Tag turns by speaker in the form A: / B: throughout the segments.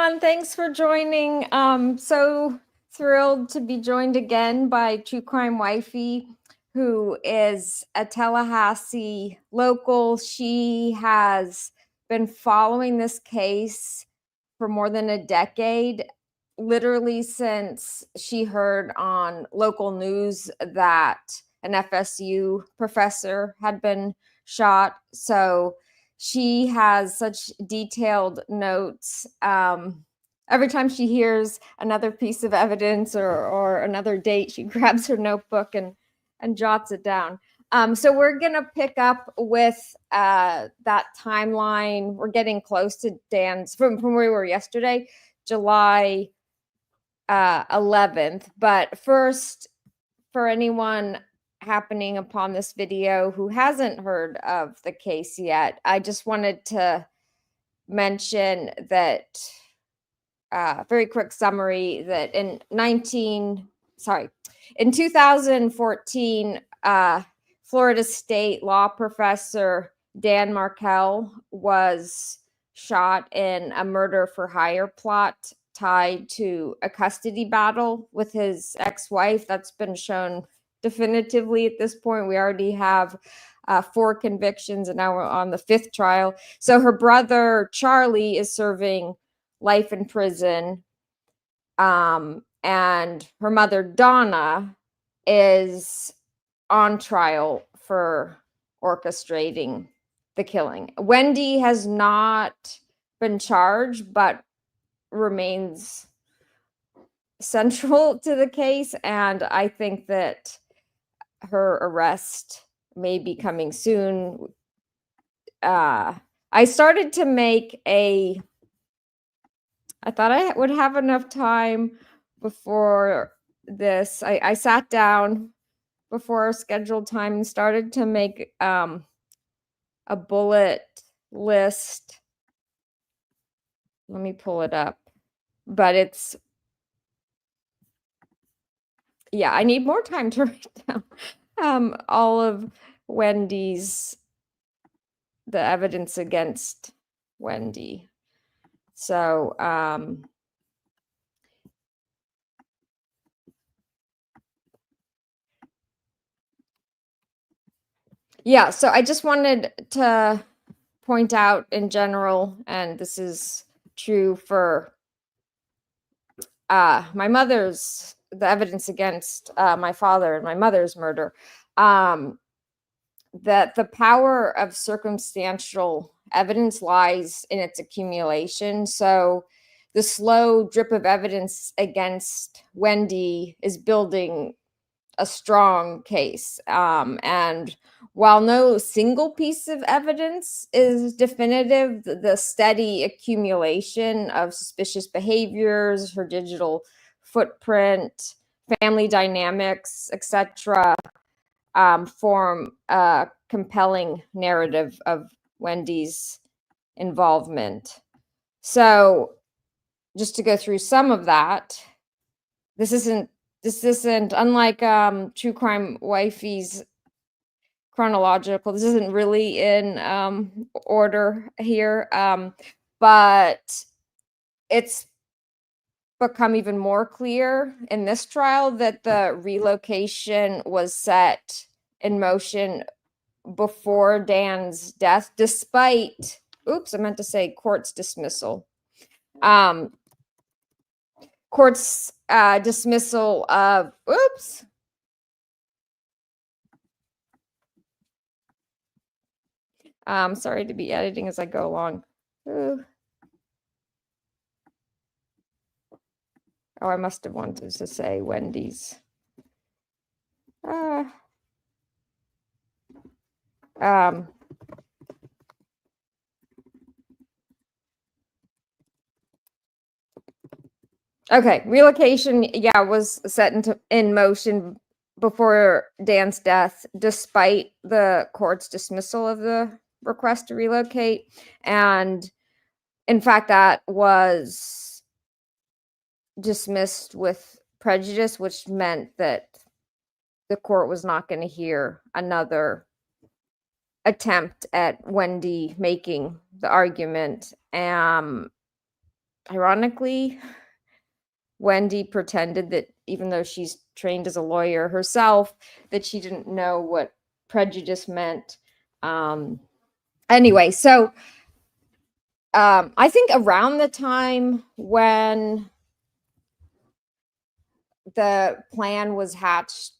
A: everyone. Thanks for joining. So thrilled to be joined again by True Crime Wifey, who is a Tallahassee local. She has been following this case for more than a decade, literally since she heard on local news that an FSU professor had been shot. So she has such detailed notes. Every time she hears another piece of evidence or another date, she grabs her notebook and jots it down. So we're going to pick up with that timeline. We're getting close to Dan's, from where we were yesterday, July 11th. But first, for anyone happening upon this video who hasn't heard of the case yet, I just wanted to mention that very quick summary that in 2014, Florida State law professor Dan Markel was shot in a murder for hire plot tied to a custody battle with his ex-wife. That's been shown definitively at this point. We already have 4 convictions, and now we're on the 5th trial. So her brother Charlie is serving life in prison, and her mother Donna is on trial for orchestrating the killing. Wendi has not been charged, but remains central to the case, and I think that her arrest may be coming soon. I started to make I thought I would have enough time before this. I sat down before our scheduled time and started to make a bullet list. Let me pull it up. But I need more time to write down all of the evidence against Wendi. So, so I just wanted to point out in general, and this is true for the evidence against my father and my mother's murder, that the power of circumstantial evidence lies in its accumulation. So the slow drip of evidence against Wendi is building a strong case. And while no single piece of evidence is definitive, the steady accumulation of suspicious behaviors, her digital footprint, family dynamics, etc., form a compelling narrative of Wendi's involvement. So just to go through some of that, this isn't unlike True Crime Wifey's chronological. This isn't really in order here, but it's become even more clear in this trial that the relocation was set in motion before Dan's death, despite court's dismissal. Court's dismissal of sorry to be editing as I go along. I must have wanted to say Wendi's. Okay, relocation, was set in motion before Dan's death, despite the court's dismissal of the request to relocate. And in fact, that was dismissed with prejudice, which meant that the court was not going to hear another attempt at Wendi making the argument. ironically, Wendi pretended that even though she's trained as a lawyer herself, that she didn't know what prejudice meant. Anyway, so I think around the time when the plan was hatched,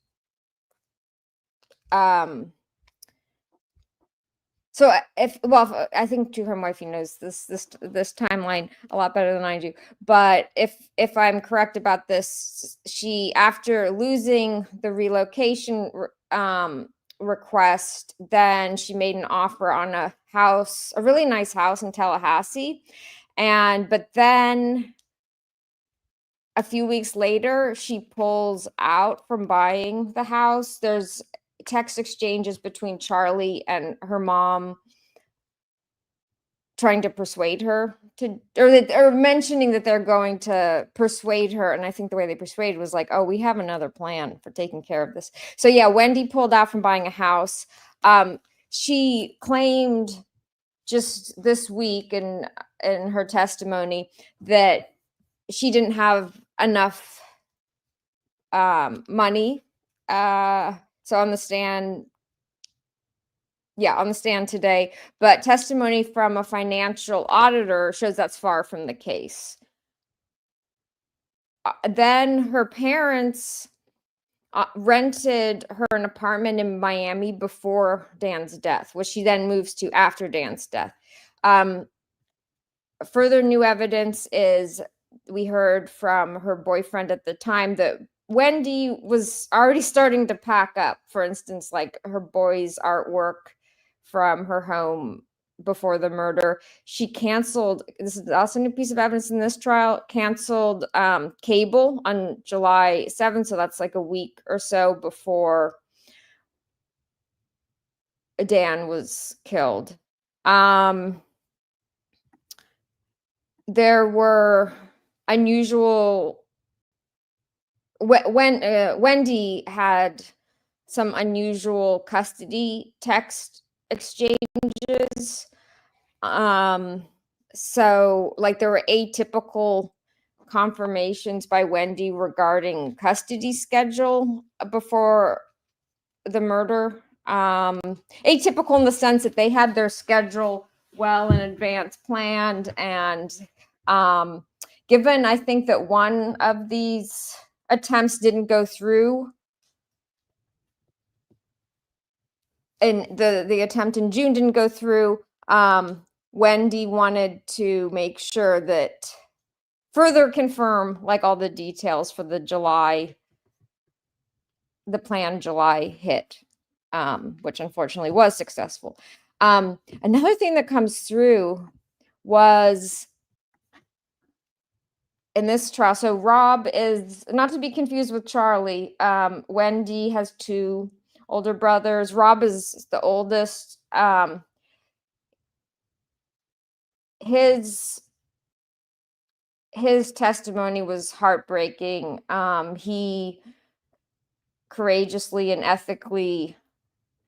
A: so I think True Crime Wifey knows this timeline a lot better than I do. But if I'm correct about this, she, after losing the relocation request, then she made an offer on a house, a really nice house in Tallahassee, but then a few weeks later, she pulls out from buying the house. There's text exchanges between Charlie and her mom trying to persuade her to, or mentioning that they're going to persuade her. And I think the way they persuaded was like, oh, we have another plan for taking care of this. So yeah, Wendi pulled out from buying a house. She claimed just this week in her testimony that she didn't have enough money. So on the stand today, but testimony from a financial auditor shows that's far from the case. Then her parents rented her an apartment in Miami before Dan's death, which she then moves to after Dan's death. Further new evidence is, we heard from her boyfriend at the time that Wendi was already starting to pack up, for instance, like her boys' artwork from her home before the murder. She canceled, this is also a new piece of evidence in this trial, canceled cable on July 7th. So that's like a week or so before Dan was killed. There were unusual, when Wendi had some unusual custody text exchanges. So like there were atypical confirmations by Wendi regarding custody schedule before the murder. Atypical in the sense that they had their schedule well in advance planned, and given, I think that one of these attempts didn't go through, and the attempt in June didn't go through, Wendi wanted to make sure that further confirm like all the details for the planned July hit, which unfortunately was successful. Another thing that comes through was in this trial. So Rob is not to be confused with Charlie. Wendi has two older brothers. Rob is the oldest. His testimony was heartbreaking. He courageously and ethically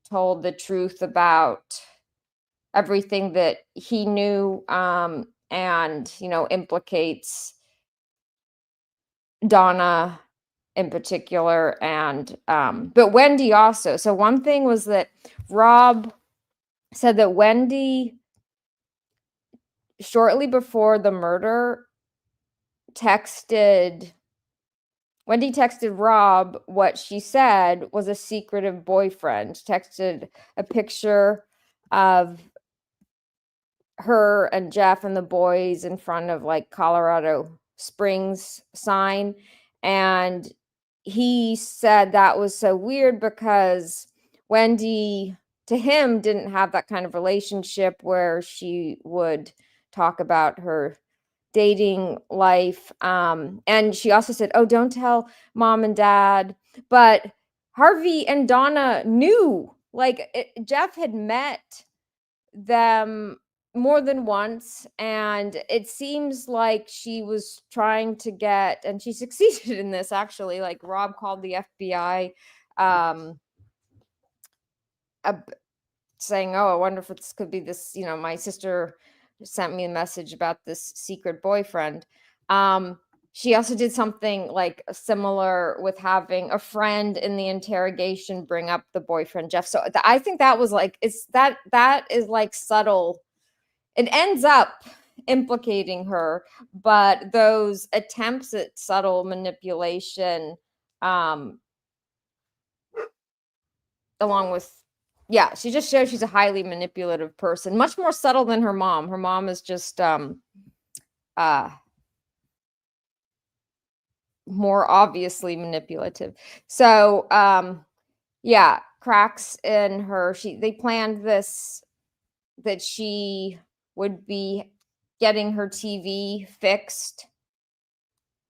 A: told the truth about everything that he knew, and implicates Donna in particular, and but Wendi also. So one thing was that Rob said that Wendi, shortly before the murder, texted Rob what she said was a secretive boyfriend, texted a picture of her and Jeff and the boys in front of like Colorado Springs sign. And he said that was so weird because Wendi, to him, didn't have that kind of relationship where she would talk about her dating life. And she also said, oh, don't tell mom and dad. But Harvey and Donna knew, like Jeff had met them more than once, and it seems like she was trying to get, and she succeeded in this actually, like Rob called the FBI saying, oh, I wonder if this could be this, my sister sent me a message about this secret boyfriend. She also did something like similar with having a friend in the interrogation bring up the boyfriend Jeff. So I think that was like that is like subtle. It ends up implicating her, but those attempts at subtle manipulation, along with, yeah, she just shows she's a highly manipulative person, much more subtle than her mom. Her mom is just more obviously manipulative. So yeah, cracks in her. They planned this, that she would be getting her TV fixed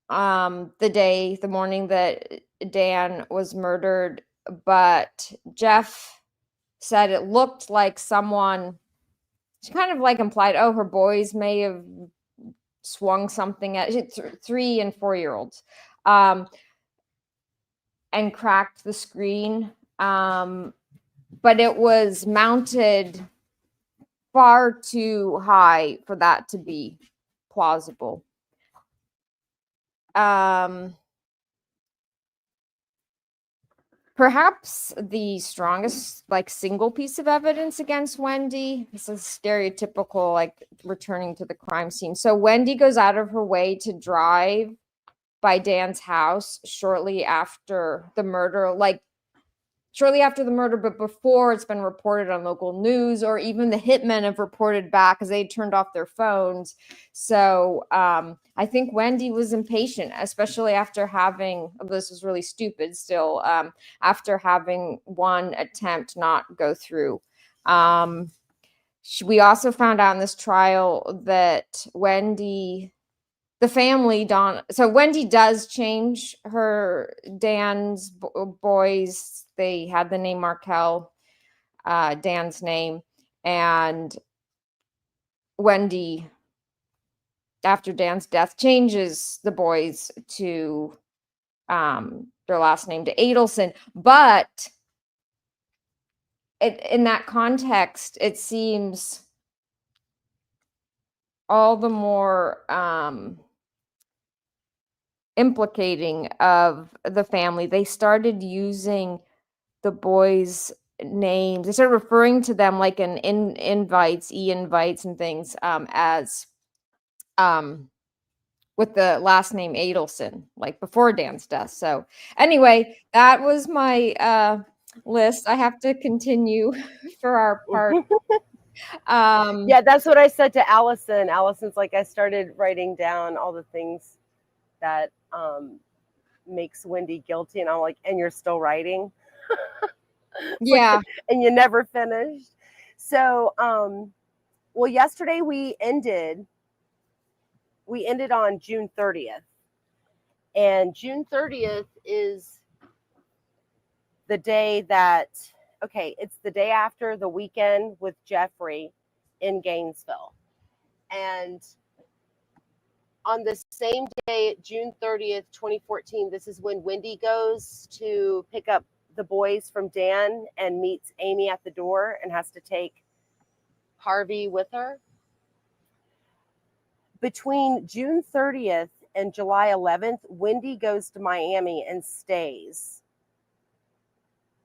A: the morning that Dan was murdered, but Jeff said it looked like someone, she kind of like implied, oh, her boys may have swung something at 3 and 4-year-olds, and cracked the screen, but it was mounted far too high for that to be plausible. Perhaps the strongest like single piece of evidence against Wendi, this is stereotypical, like returning to the crime scene. So Wendi goes out of her way to drive by Dan's house shortly after the murder, but before it's been reported on local news, or even the hitmen have reported back because they turned off their phones. So I think Wendi was impatient, especially after having, this was really stupid still, after having one attempt not go through. We also found out in this trial that Wendi, the family, so Wendi does change Dan's boys. They had the name Markel, Dan's name, and Wendi, after Dan's death, changes the boys to their last name to Adelson. But in that context, it seems all the more implicating of the family. They started using the boys' names. They started referring to them like in invites, e-invites and things, as with the last name Adelson, like before Dan's death. So anyway, that was my list. I have to continue for our part.
B: Yeah, that's what I said to Allison. Allison's like, I started writing down all the things that makes Wendi guilty, and I'm like, and you're still writing?
A: Yeah.
B: And you never finished. So well, yesterday we ended on June 30th, and June 30th is the day that, okay, it's the day after the weekend with Jeffrey in Gainesville. And on the same day, June 30th, 2014, this is when Wendi goes to pick up the boys from Dan and meets Amy at the door and has to take Harvey with her. Between June 30th and July 11th, Wendi goes to Miami and stays.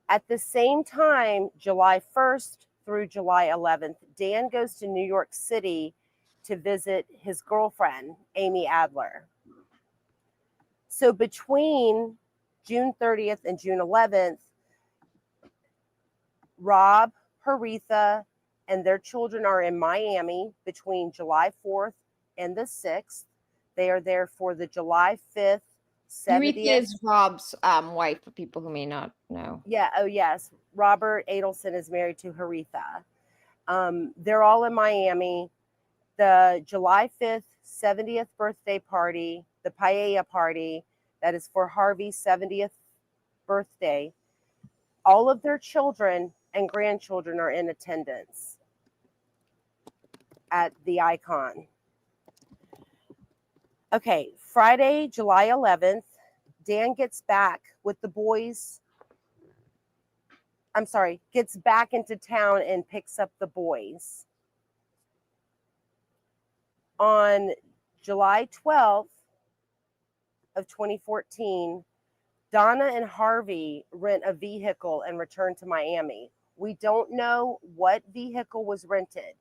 B: At the same time, July 1st through July 11th, Dan goes to New York City to visit his girlfriend, Amy Adler. So between June 30th and June 11th, Rob, Haritha, and their children are in Miami between July 4th and the 6th. They are there for the July 5th, 70th.
A: Haritha is Rob's wife, for people who may not know.
B: Yeah, oh yes. Robert Adelson is married to Haritha. They're all in Miami. The July 5th, 70th birthday party, the paella party, that is for Harvey's 70th birthday. All of their children and grandchildren are in attendance at the Icon. Okay, Friday, July 11th, Dan gets back with the boys. Gets back into town and picks up the boys. On July 12th of 2014, Donna and Harvey rent a vehicle and return to Miami. We don't know what vehicle was rented,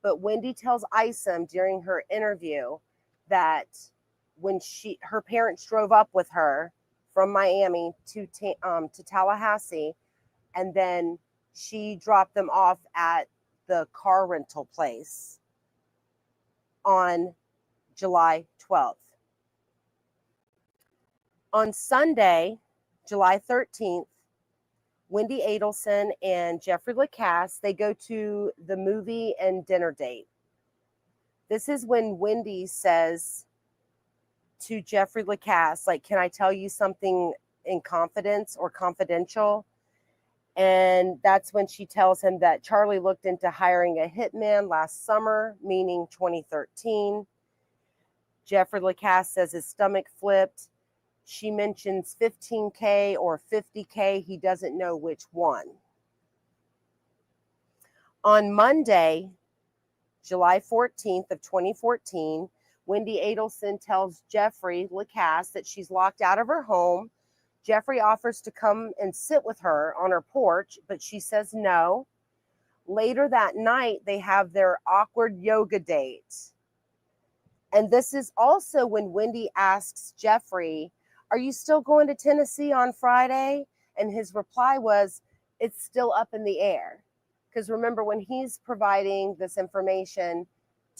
B: but Wendi tells Isom during her interview that when her parents drove up with her from Miami to Tallahassee, and then she dropped them off at the car rental place on July 12th. On Sunday, July 13th, Wendi Adelson and Jeffrey Lacasse, they go to the movie and dinner date. This is when Wendi says to Jeffrey Lacasse, like, can I tell you something in confidence or confidential? And that's when she tells him that Charlie looked into hiring a hitman last summer, meaning 2013. Jeffrey Lacasse says his stomach flipped. She mentions $15K or $50K. He doesn't know which one. On Monday, July 14th of 2014, Wendi Adelson tells Jeffrey Lacasse that she's locked out of her home. Jeffrey offers to come and sit with her on her porch, but she says no. Later that night, they have their awkward yoga date. And this is also when Wendi asks Jeffrey, are you still going to Tennessee on Friday? And his reply was, it's still up in the air. Because remember, when he's providing this information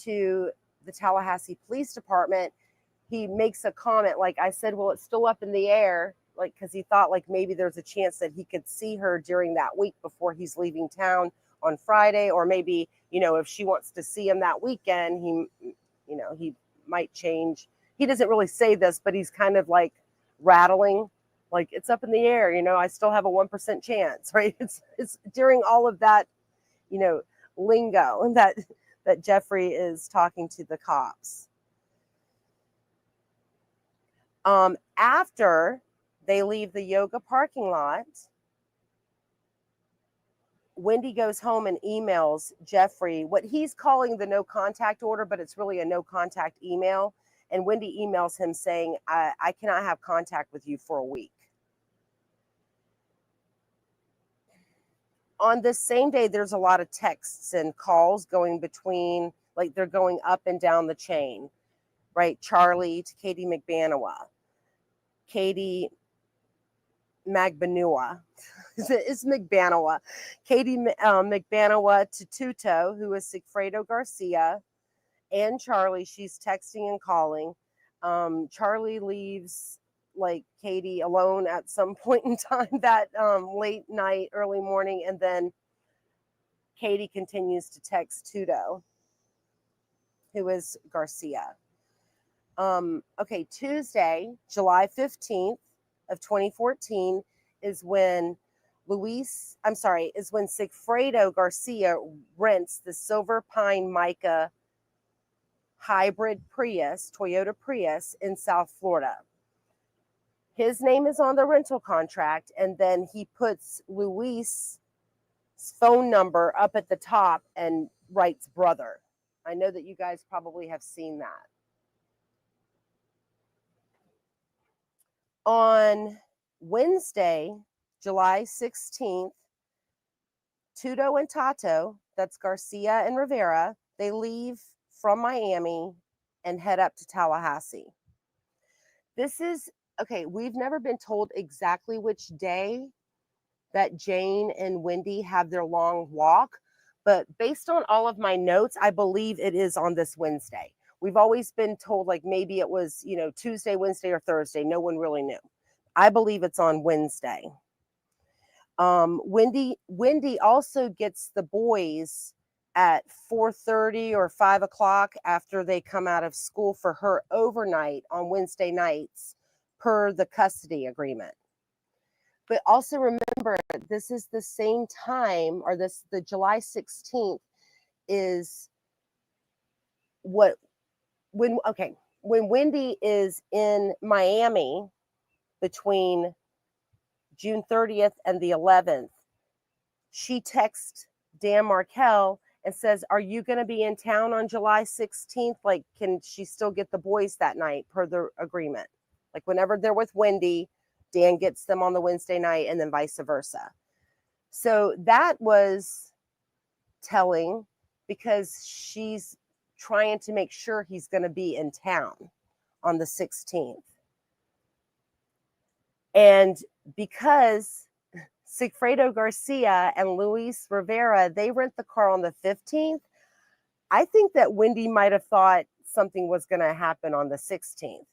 B: to the Tallahassee Police Department, he makes a comment like, I said, well, it's still up in the air, like, because he thought like maybe there's a chance that he could see her during that week before he's leaving town on Friday, or maybe, if she wants to see him that weekend, he might change. He doesn't really say this, but he's kind of like rattling, like, it's up in the air, I still have a 1% chance, right? It's during all of that, lingo that Jeffrey is talking to the cops. After they leave the yoga parking lot, Wendi goes home and emails Jeffrey what he's calling the no contact order, but it's really a no contact email. And Wendi emails him saying, I cannot have contact with you for a week. On this same day, there's a lot of texts and calls going between, like, they're going up and down the chain, right? Charlie to Katie McBanawa, Katie Magbanua. It's McBanawa. Katie McBanawa to Tuto, who is Sigfredo Garcia, and Charlie. She's texting and calling. Charlie leaves like Katie alone at some point in time that late night, early morning, and then Katie continues to text Tuto, who is Garcia. Okay, Tuesday, July 15th of 2014 is when Sigfredo Garcia rents the Silver Pine Mica hybrid Prius, Toyota Prius in South Florida. His name is on the rental contract, and then he puts Luis's phone number up at the top and writes brother. I know that you guys probably have seen that. On Wednesday, July 16th, Tuto and Tato, that's Garcia and Rivera, they leave from Miami and head up to Tallahassee. This is, okay, we've never been told exactly which day that Jane and Wendi have their long walk, but based on all of my notes, I believe it is on this Wednesday. We've always been told like maybe it was, Tuesday, Wednesday, or Thursday. No one really knew. I believe it's on Wednesday. Wendi also gets the boys at 4:30 or 5 o'clock after they come out of school for her overnight on Wednesday nights per the custody agreement. But also remember, this is the same time, or the July 16th is when Wendi is in Miami between June 30th and the 11th, she texts Dan Markel and says, are you going to be in town on July 16th? Like, can she still get the boys that night per the agreement? Like, whenever they're with Wendi, Dan gets them on the Wednesday night, and then vice versa. So that was telling, because she's trying to make sure he's going to be in town on the 16th. And because Sigfredo Garcia and Luis Rivera, they rent the car on the 15th, I think that Wendi might have thought something was going to happen on the 16th.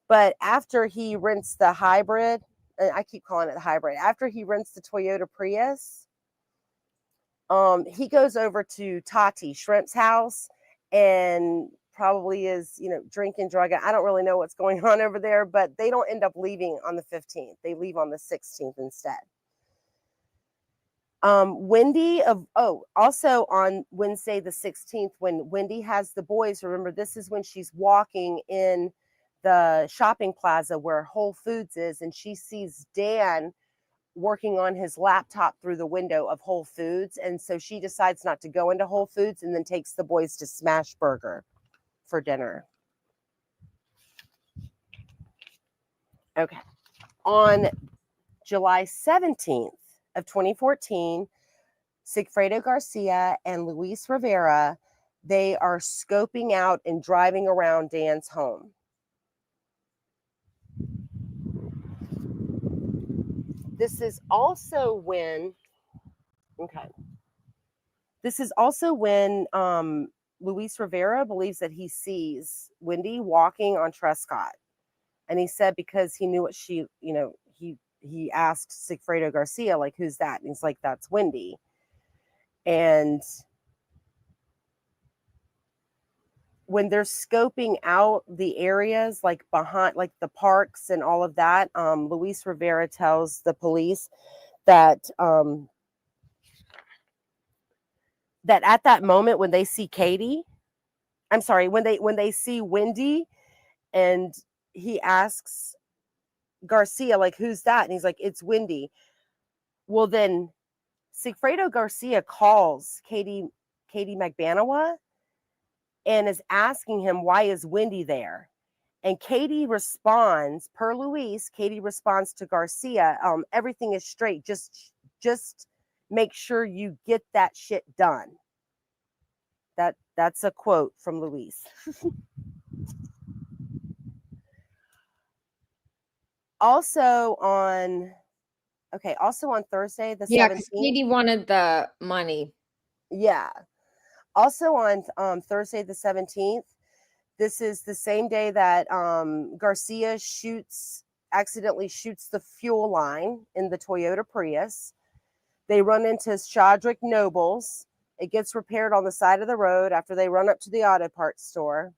B: But after he rents the hybrid, I keep calling it the hybrid, after he rents the Toyota Prius, he goes over to Tati Shrimp's house and probably is, drinking, drugging. I don't really know what's going on over there, but they don't end up leaving on the 15th. They leave on the 16th instead. Wendi also on Wednesday the 16th, when Wendi has the boys, remember, this is when she's walking in the shopping plaza where Whole Foods is, and she sees Dan working on his laptop through the window of Whole Foods. And so she decides not to go into Whole Foods, and then takes the boys to Smash Burger for dinner. Okay. On July 17th of 2014, Sigfredo Garcia and Luis Rivera, they are scoping out and driving around Dan's home. This is also when Luis Rivera believes that he sees Wendi walking on Trescott. And he said, because he knew what she, he asked Sigfredo Garcia, like, who's that? And he's like, that's Wendi. And when they're scoping out the areas, like behind, like the parks and all of that, Luis Rivera tells the police that that at that moment, when they see when they see Wendi, and he asks Garcia, like, who's that? And he's like, it's Wendi. Well, then Sigfredo Garcia calls Katie McBanawa and is asking him, why is Wendi there? And Katie responds, per Luis, Katie responds to Garcia, everything is straight. Just make sure you get that shit done. That's a quote from Luis. Also on Thursday the 17th.
A: Because Katie wanted the money.
B: Yeah. Also on Thursday the 17th, this is the same day that Garcia accidentally shoots the fuel line in the Toyota Prius. They run into Shadrick Nobles. It gets repaired on the side of the road after they run up to the auto parts store.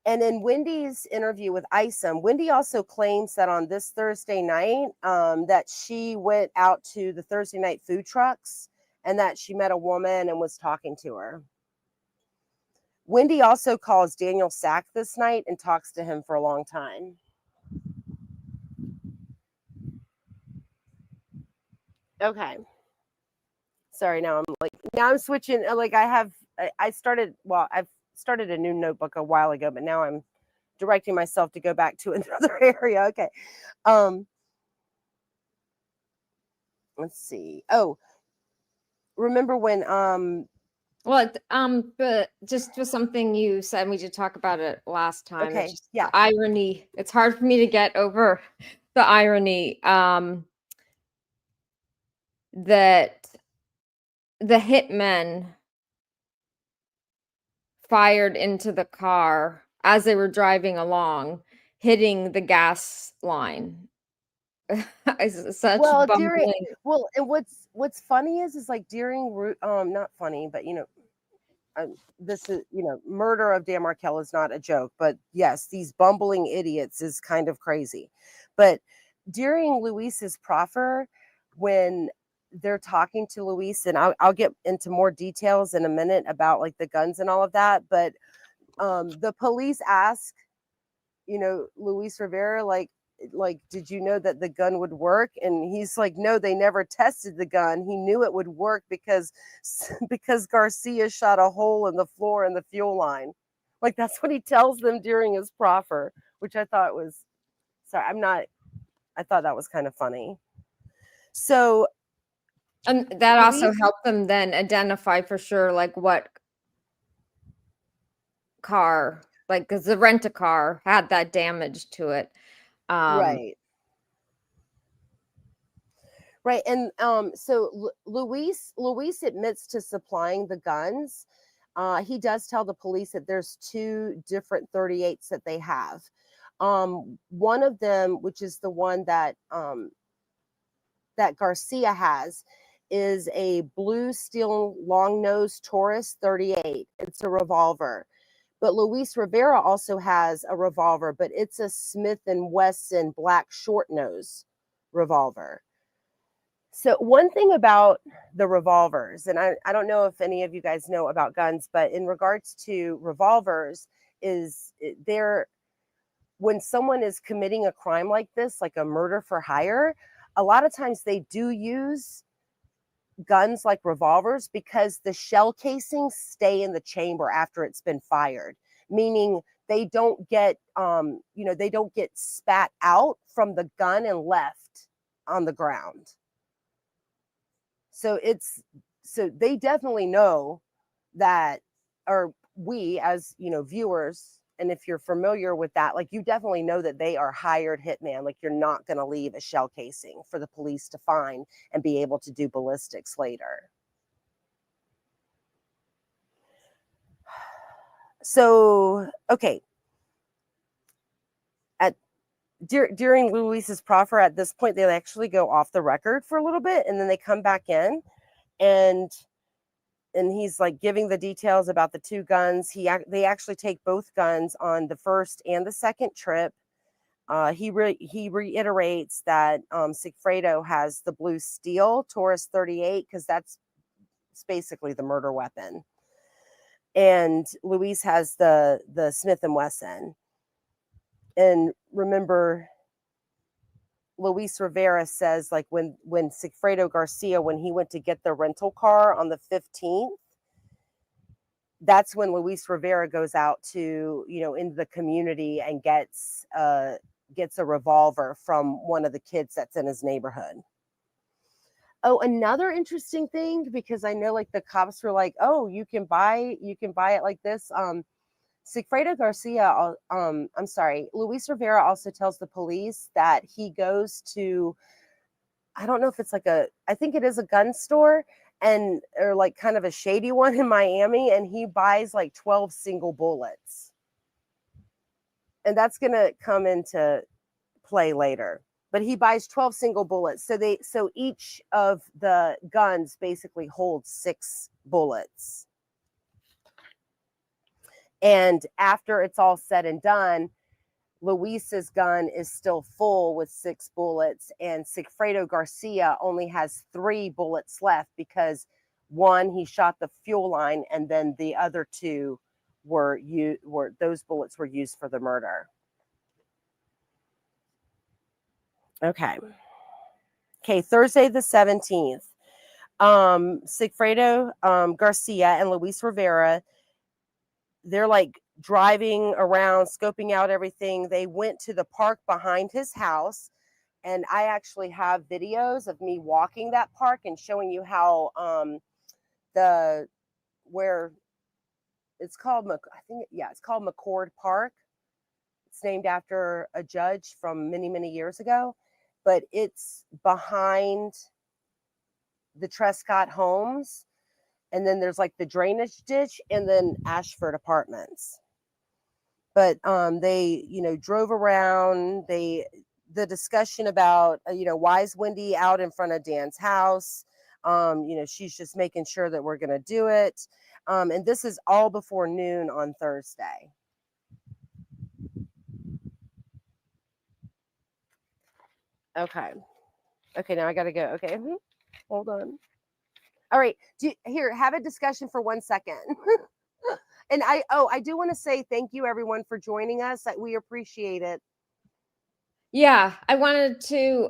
B: And in Wendi's interview with Isom, Wendi also claims that on this Thursday night, that she went out to the Thursday night food trucks and that she met a woman and was talking to her. Wendi also calls Daniel Sack this night and talks to him for a long time. Okay. Sorry, now I'm switching. Like, I've started a new notebook a while ago, but now I'm directing myself to go back to another area. Okay. Let's see. Oh, remember when
A: but just for something you said, we did talk about it last time.
B: Okay.
A: The irony. It's hard for me to get over the irony that the hitmen fired into the car as they were driving along, hitting the gas line. It's such bumbling.
B: And what's funny is like during not funny, but this is, murder of Dan Markel is not a joke, but yes, these bumbling idiots is kind of crazy. But during Luis's proffer, when they're talking to Luis, and I'll get into more details in a minute about like the guns and all of that, but the police ask, Luis Rivera, like, like, did you know that the gun would work? And he's like, no, they never tested the gun. He knew it would work because Garcia shot a hole in the floor in the fuel line. Like, that's what he tells them during his proffer, which I thought was, I thought that was kind of funny. So,
A: and that also helped them then identify for sure, like what car, like, because the rent-a-car had that damage to it.
B: Right. And so Luis admits to supplying the guns. He does tell the police that there's 2 different 38s that they have. One of them, which is the one that that Garcia has, is a blue steel long nose Taurus 38. It's a revolver. But Luis Rivera also has a revolver, but it's a Smith & Wesson black short nose revolver. So one thing about the revolvers, and I don't know if any of you guys know about guns, but in regards to revolvers, is when someone is committing a crime like this, like a murder for hire, a lot of times they do use guns like revolvers because the shell casings stay in the chamber after it's been fired, meaning they don't get they don't get spat out from the gun and left on the ground. So they definitely know that, or we as viewers, and if you're familiar with that, like, you definitely know that they are hired hitman. Like, you're not going to leave a shell casing for the police to find and be able to do ballistics later. So, okay. During Luis's proffer, at this point, they actually go off the record for a little bit, and then they come back in, and he's like giving the details about the 2 guns. They actually take both guns on the first and the second trip. He reiterates that Sigfredo has the blue steel Taurus 38 because that's basically the murder weapon, and Luis has the Smith & Wesson. And remember, Luis Rivera says, like, when Sigfredo Garcia, when he went to get the rental car on the 15th, that's when Luis Rivera goes out to, into the community and gets a revolver from one of the kids that's in his neighborhood. Oh, another interesting thing, because I know, like, the cops were like, oh, you can buy it like this. Sigfredo Garcia, Luis Rivera also tells the police that he goes to, I don't know if it's I think it is a gun store, or like kind of a shady one in Miami, and he buys like 12 single bullets. And that's going to come into play later. But he buys 12 single bullets. So each of the guns basically holds 6 bullets. And after it's all said and done, Luis's gun is still full with 6 bullets, and Sigfredo Garcia only has 3 bullets left because one, he shot the fuel line, and then the other 2 those bullets were used for the murder. Okay, Thursday the 17th. Sigfredo Garcia and Luis Rivera, they're like driving around, scoping out everything. They went to the park behind his house, and I actually have videos of me walking that park and showing you how where it's called, it's called McCord Park. It's named after a judge from many, many years ago, but it's behind the Trescott homes. And then there's like the drainage ditch, and then Ashford Apartments. But they, drove around. The discussion about, why is Wendi out in front of Dan's house? She's just making sure that we're going to do it. And this is all before noon on Thursday. Okay, now I got to go. Okay, hold on. All right, have a discussion for 1 second. And I do want to say thank you, everyone, for joining us. We appreciate it.
A: Yeah, I wanted to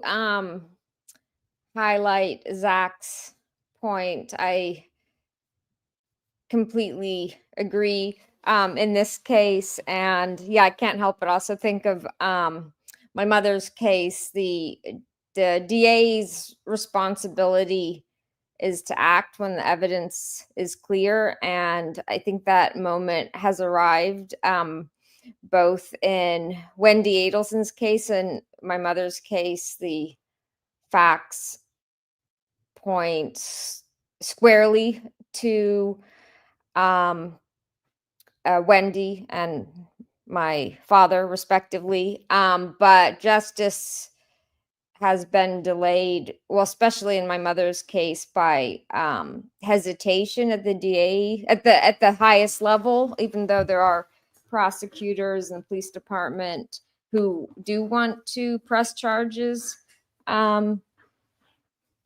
A: highlight Zach's point. I completely agree in this case. And yeah, I can't help but also think of my mother's case. The DA's responsibility is to act when the evidence is clear. And I think that moment has arrived, both in Wendi Adelson's case and my mother's case. The facts point squarely to um, Wendi and my father, respectively. But justice has been delayed, well, especially in my mother's case, by hesitation at the DA at the highest level, even though there are prosecutors and the police department who do want to press charges um,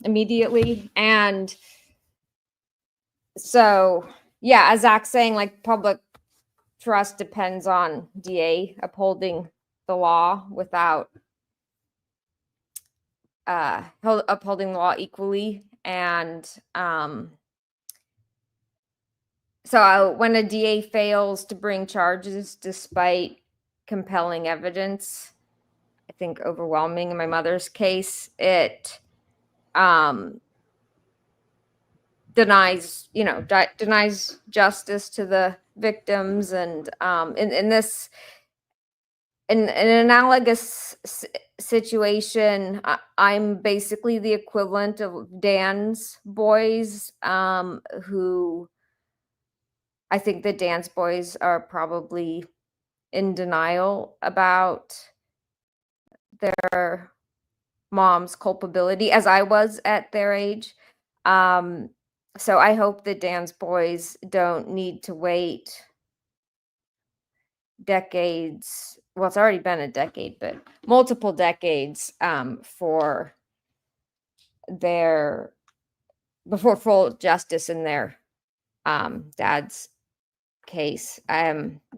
A: immediately. And so, yeah, as Zach's saying, like, public trust depends on DA upholding the law without upholding the law equally. And so when a DA fails to bring charges despite compelling evidence, I think overwhelming in my mother's case, it denies denies justice to the victims. And in this, in an analogous situation, I'm basically the equivalent of Dan's boys, who I think the Dan's boys are probably in denial about their mom's culpability, as I was at their age. So I hope that Dan's boys don't need to wait decades. Well, it's already been a decade, but multiple decades for their before full justice in their dad's case.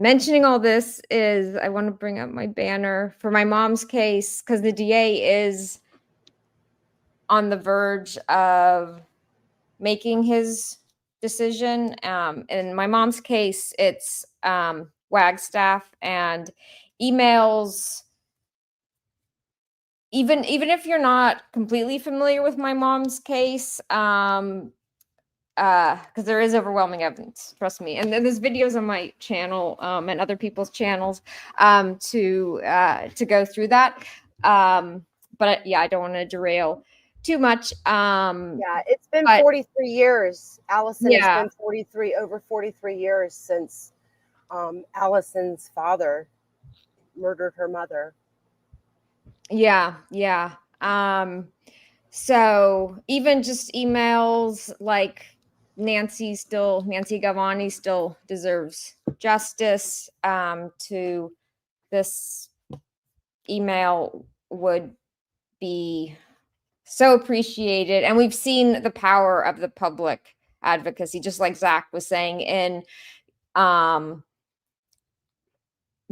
A: Mentioning all this is I want to bring up my banner for my mom's case, because the DA is on the verge of making his decision. In my mom's case, it's Wagstaff, and emails. Even if you're not completely familiar with my mom's case, because there is overwhelming evidence, trust me. And then there's videos on my channel and other people's channels to go through that. But yeah, I don't want to derail too much.
B: Yeah, it's been
A: But
B: 43 years. Allison, it's
A: yeah,
B: been over 43 years since Allison's father murdered her mother.
A: yeah. So even just emails, like Nancy Galvani still deserves justice. To this email would be so appreciated. And we've seen the power of the public advocacy, just like Zach was saying, in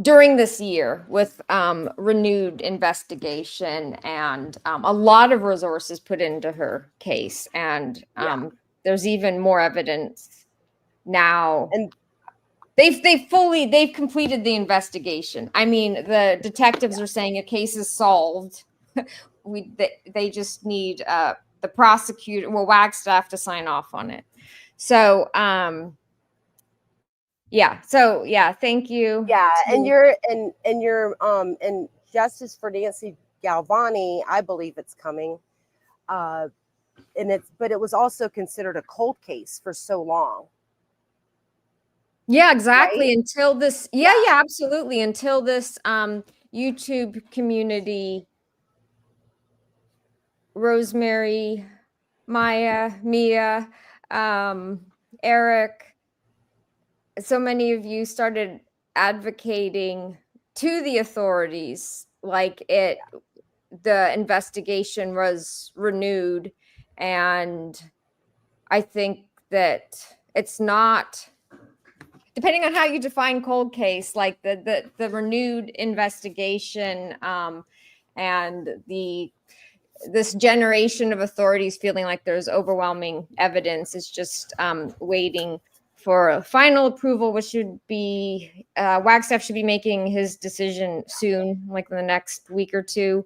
A: during this year, with renewed investigation and a lot of resources put into her case. And there's even more evidence now.
B: And
A: they've completed the investigation. I mean, the detectives are saying a case is solved. They just need the prosecutor, well, Wagstaff, to sign off on it. So thank you.
B: yeah, and justice for Nancy Galvani, I believe it's coming. But it was also considered a cold case for so long.
A: Yeah, exactly.
B: Right?
A: Until this, absolutely. Until this YouTube community, Rosemary, Maya, Mia, Eric, so many of you started advocating to the authorities, like the investigation was renewed. And I think that it's not, depending on how you define cold case, like the renewed investigation and this generation of authorities feeling like there's overwhelming evidence is just waiting for final approval, which should be Wagstaff should be making his decision soon, like in the next week or two.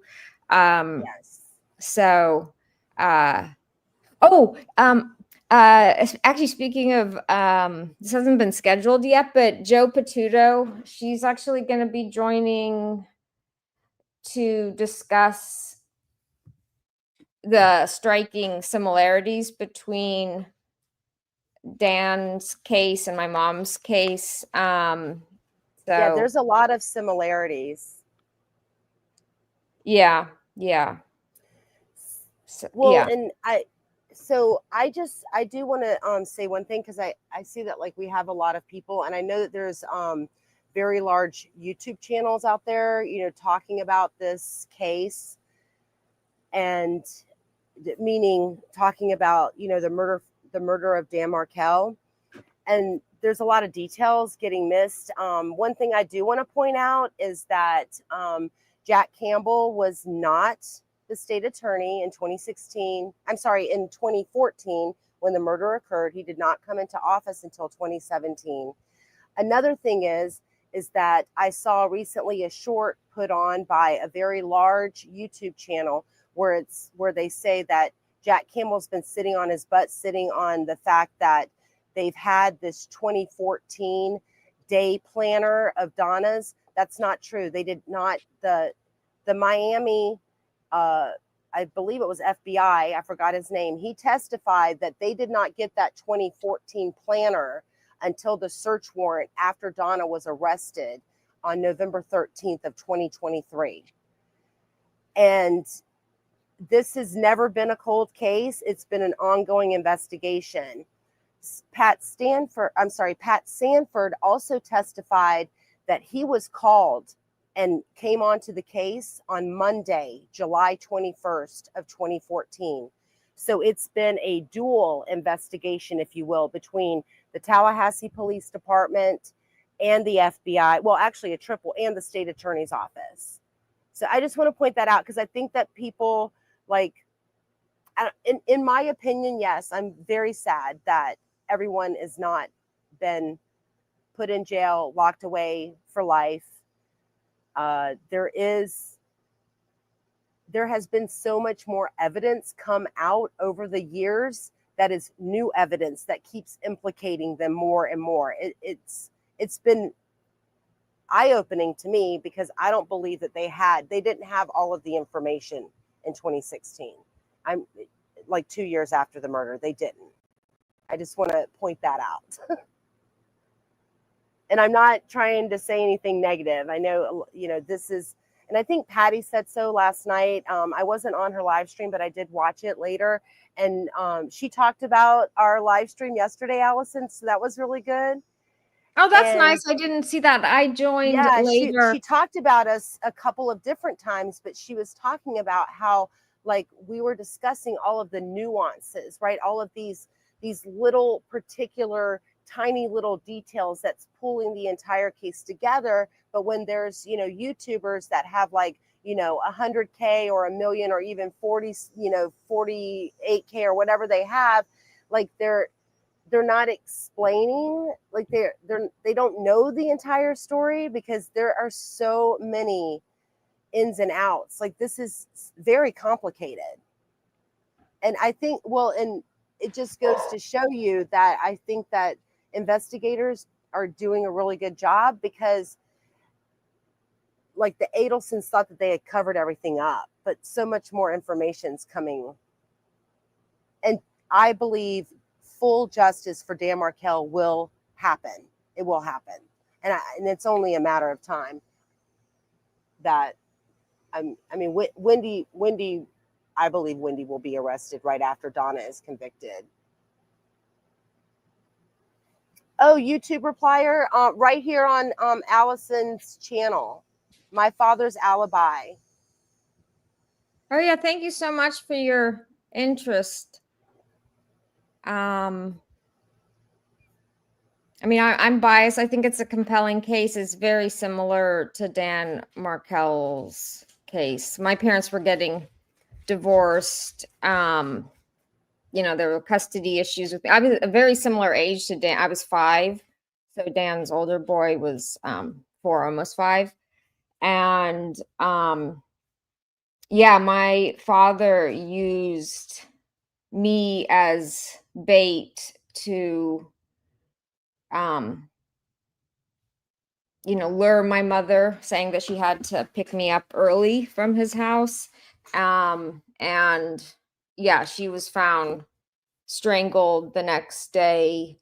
B: Yes.
A: So, actually, speaking of, this hasn't been scheduled yet, but Joe Patuto, she's actually going to be joining to discuss the striking similarities between Dan's case and my mom's case.
B: Yeah,
A: So
B: there's a lot of similarities.
A: yeah. So,
B: Well,
A: yeah.
B: and I do want to say one thing, because I see that like we have a lot of people, and I know that there's very large YouTube channels out there, talking about this case, and meaning talking about the murder of Dan Markel, and there's a lot of details getting missed. One thing I do want to point out is that Jack Campbell was not the state attorney in 2016. I'm sorry, in 2014, when the murder occurred. He did not come into office until 2017. Another thing is that I saw recently a short put on by a very large YouTube channel where they say that Jack Campbell's been sitting on his butt, sitting on the fact that they've had this 2014 day planner of Donna's. That's not true. They did not. The Miami, I believe it was FBI, I forgot his name. He testified that they did not get that 2014 planner until the search warrant after Donna was arrested on November 13th of 2023. And this has never been a cold case. It's been an ongoing investigation. Pat Sanford also testified that he was called and came onto the case on Monday, July 21st of 2014. So it's been a dual investigation, if you will, between the Tallahassee Police Department and the FBI. Well, actually a triple, and the state attorney's office. So I just want to point that out, because I think that people, like, in my opinion, yes, I'm very sad that everyone has not been put in jail, locked away for life. There has been so much more evidence come out over the years that is new evidence that keeps implicating them more and more. It's been eye-opening to me, because I don't believe that they didn't have all of the information in 2016. I'm like 2 years after the murder, they didn't. I just want to point that out. And I'm not trying to say anything negative. I know, this is, and I think Patty said so last night. I wasn't on her live stream, but I did watch it later. And she talked about our live stream yesterday, Allison. So that was really good.
A: Oh, that's nice. I didn't see that. I joined later.
B: She talked about us a couple of different times, but she was talking about how, like, we were discussing all of the nuances, right? All of these little particular tiny little details that's pulling the entire case together. But when there's, YouTubers that have like, 100K or 1 million or even 48K or whatever they have, like they're not explaining, like they don't know the entire story, because there are so many ins and outs. Like, this is very complicated. And I think, and it just goes to show you that I think that investigators are doing a really good job, because like the Adelsons thought that they had covered everything up, but so much more information's coming. And I believe full justice for Dan Markel will happen. It will happen. And it's only a matter of time that Wendi, I believe Wendi will be arrested right after Donna is convicted. Oh, YouTube replier, right here on Allison's channel, My Father's Alibi.
A: Oh yeah, thank you so much for your interest. I'm biased. I think it's a compelling case. It's very similar to Dan Markel's case. My parents were getting divorced. There were custody issues with me. I was a very similar age to Dan. I was 5. So Dan's older boy was 4, almost 5. And my father used me as bait to lure my mother, saying that she had to pick me up early from his house. And she was found strangled the next day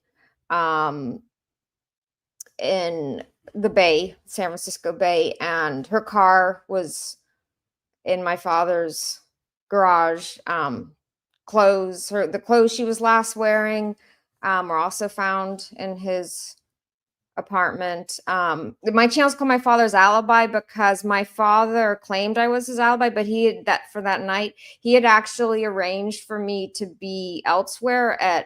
A: in the Bay, San Francisco Bay, and her car was in my father's garage. The clothes she was last wearing were also found in his apartment. My channel's called My Father's Alibi because my father claimed I was his alibi, but for that night, he had actually arranged for me to be elsewhere at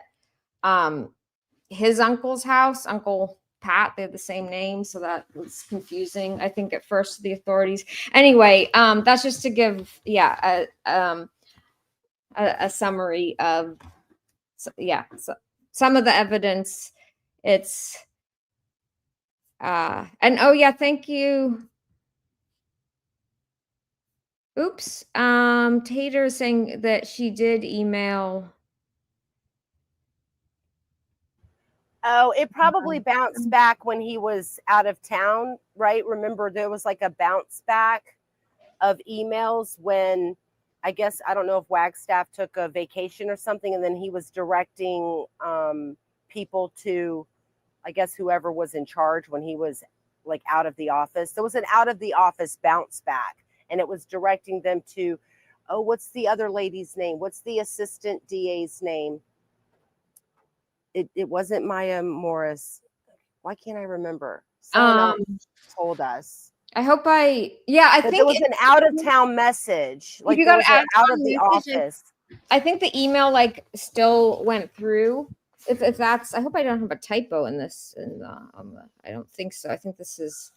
A: his uncle's house, Uncle Pat. They have the same name, so that was confusing, I think, at first to the authorities. Anyway, that's just to give a summary of some of the evidence. It's thank you. Oops. Tater is saying that she did email.
B: Oh, it probably bounced back when he was out of town, right? Remember, there was like a bounce back of emails when, I guess, I don't know if Wagstaff took a vacation or something, and then he was directing people to, I guess, whoever was in charge when he was like out of the office. There was an out of the office bounce back, and it was directing them to, oh, what's the other lady's name? What's the assistant DA's name? It wasn't Maya Morris. Why can't I remember? Someone else told us.
A: I hope I think
B: there was an out of town message. Like,
A: you
B: there
A: got
B: was an out of the office.
A: I think the email still went through. If that's, I hope I don't have a typo in this. I don't think so. I think this is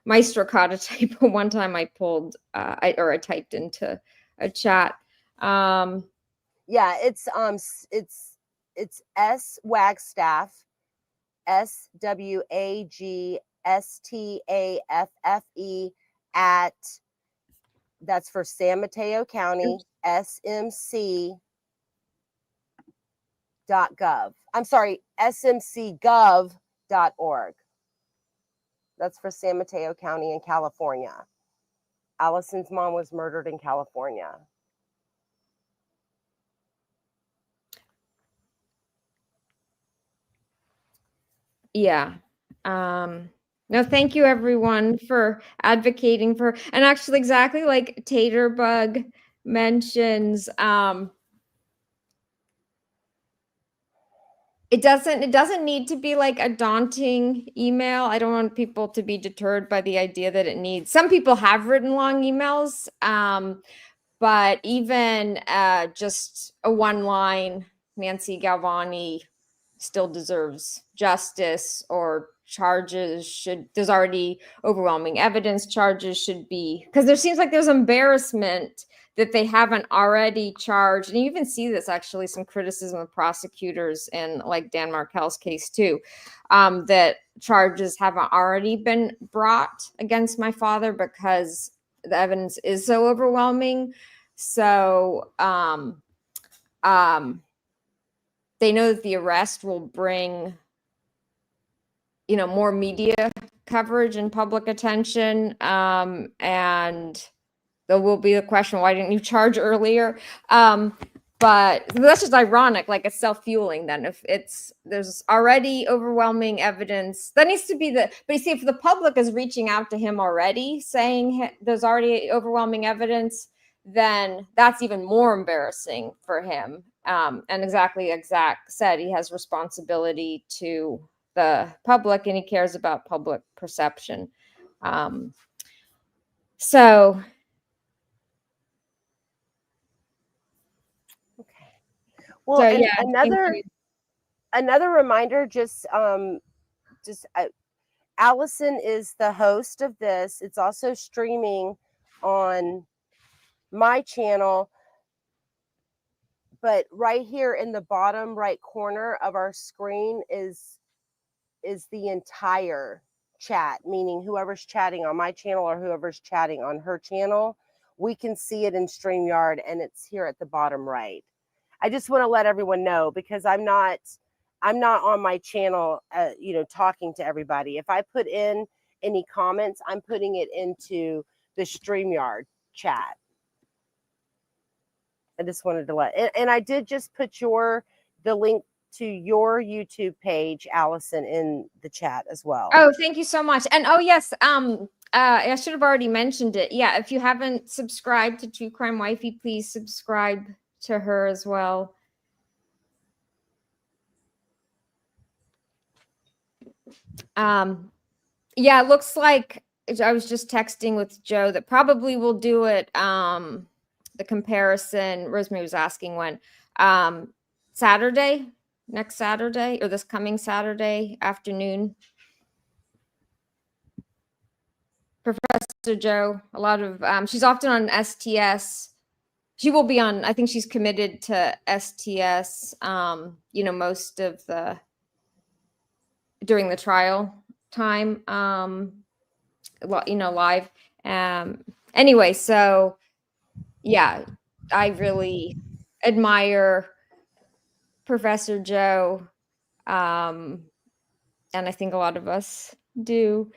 A: Maestro caught a typo one time. I pulled I typed into a chat.
B: It's S Wagstaff, SWAGSTAFFE at, that's for San Mateo County, smc.gov. I'm sorry, smcgov.org. That's for San Mateo County in California. Allison's mom was murdered in California.
A: Yeah. No, thank you everyone for advocating for, and actually exactly like Taterbug mentions, it doesn't need to be like a daunting email. I don't want people to be deterred by the idea that it needs. Some people have written long emails, but even just a one-line Nancy Galvani still deserves justice, or there's already overwhelming evidence, charges should be, because there seems like there's embarrassment that they haven't already charged. And you even see this, actually, some criticism of prosecutors in like Dan Markel's case too, that charges haven't already been brought against my father because the evidence is so overwhelming. So they know that the arrest will bring, more media coverage and public attention. And there will be the question, why didn't you charge earlier? But that's just ironic. Like, it's self-fueling then. If there's already overwhelming evidence, that needs to be but you see, if the public is reaching out to him already saying there's already overwhelming evidence, then that's even more embarrassing for him. And exactly as Zach said, he has responsibility to the public, and he cares about public perception. So
B: okay. Well, so, and another reminder, Allison is the host of this. It's also streaming on my channel, but right here in the bottom right corner of our screen is the entire chat, meaning whoever's chatting on my channel or whoever's chatting on her channel, we can see it in StreamYard, and it's here at the bottom right. I just want to let everyone know, because I'm not on my channel, talking to everybody. If I put in any comments, I'm putting it into the StreamYard chat. I just wanted to and I did just put the link to your YouTube page, Allison, in the chat as well.
A: Oh, thank you so much. And oh yes, I should have already mentioned it. Yeah, if you haven't subscribed to True Crime Wifey, please subscribe to her as well. Yeah, it looks like I was just texting with Joe that probably we'll do it. The comparison, Rosemary was asking when. Saturday, next Saturday, or this coming Saturday afternoon. Professor Joe, a lot of she's often on STS. She will be on, I think she's committed to STS, most of during the trial time, live. Anyway, so yeah, I really admire Professor Joe. And I think a lot of us do.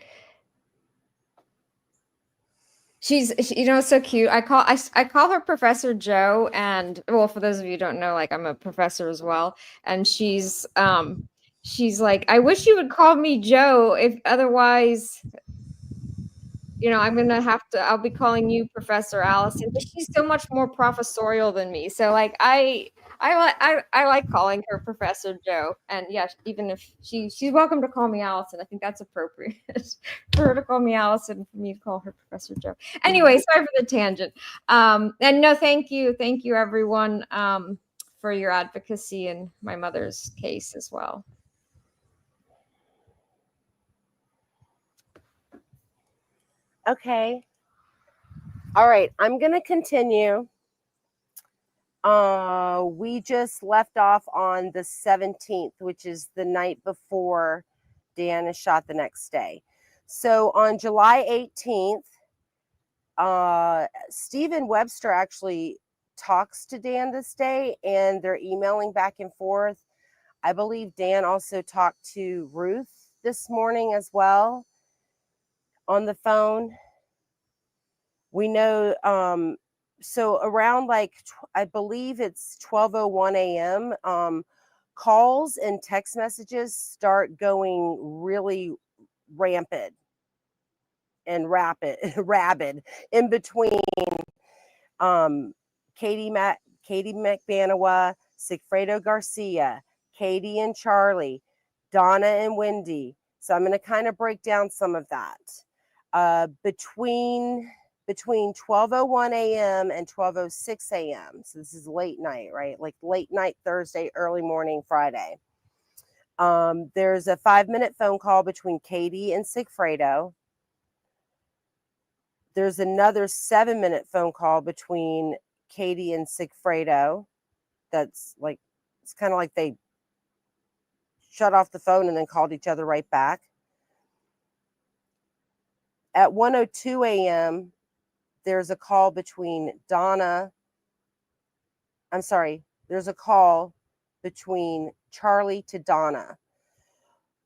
A: She's so cute. I call her Professor Joe, and well, for those of you who don't know, like, I'm a professor as well, and she's like, I wish you would call me Joe, if otherwise, I'll be calling you Professor Allison, but she's so much more professorial than me. So like I like calling her Professor Joe, and yeah, even if she's welcome to call me Allison. I think that's appropriate for her to call me Allison, for me to call her Professor Joe. Anyway, sorry for the tangent. And no, thank you everyone for your advocacy in my mother's case as well.
B: Okay. All right, I'm going to continue. We just left off on the 17th, which is the night before Dan is shot the next day. So on July 18th, Stephen Webster actually talks to Dan this day, and they're emailing back and forth. I believe Dan also talked to Ruth this morning as well on the phone. We know, so around I believe it's 12:01 a.m., calls and text messages start going really rampant and rabid in between Katie McBanawa, Sigfredo Garcia, Katie and Charlie, Donna and Wendi. So I'm going to kind of break down some of that. Between 12:01 a.m. and 12:06 a.m. So this is late night, right? Like late night Thursday, early morning Friday. There's a 5-minute phone call between Katie and Sigfredo. There's another 7-minute phone call between Katie and Sigfredo. That's like, it's kind of like they shut off the phone and then called each other right back. At 1:02 a.m., there's a call between there's a call between Charlie to Donna.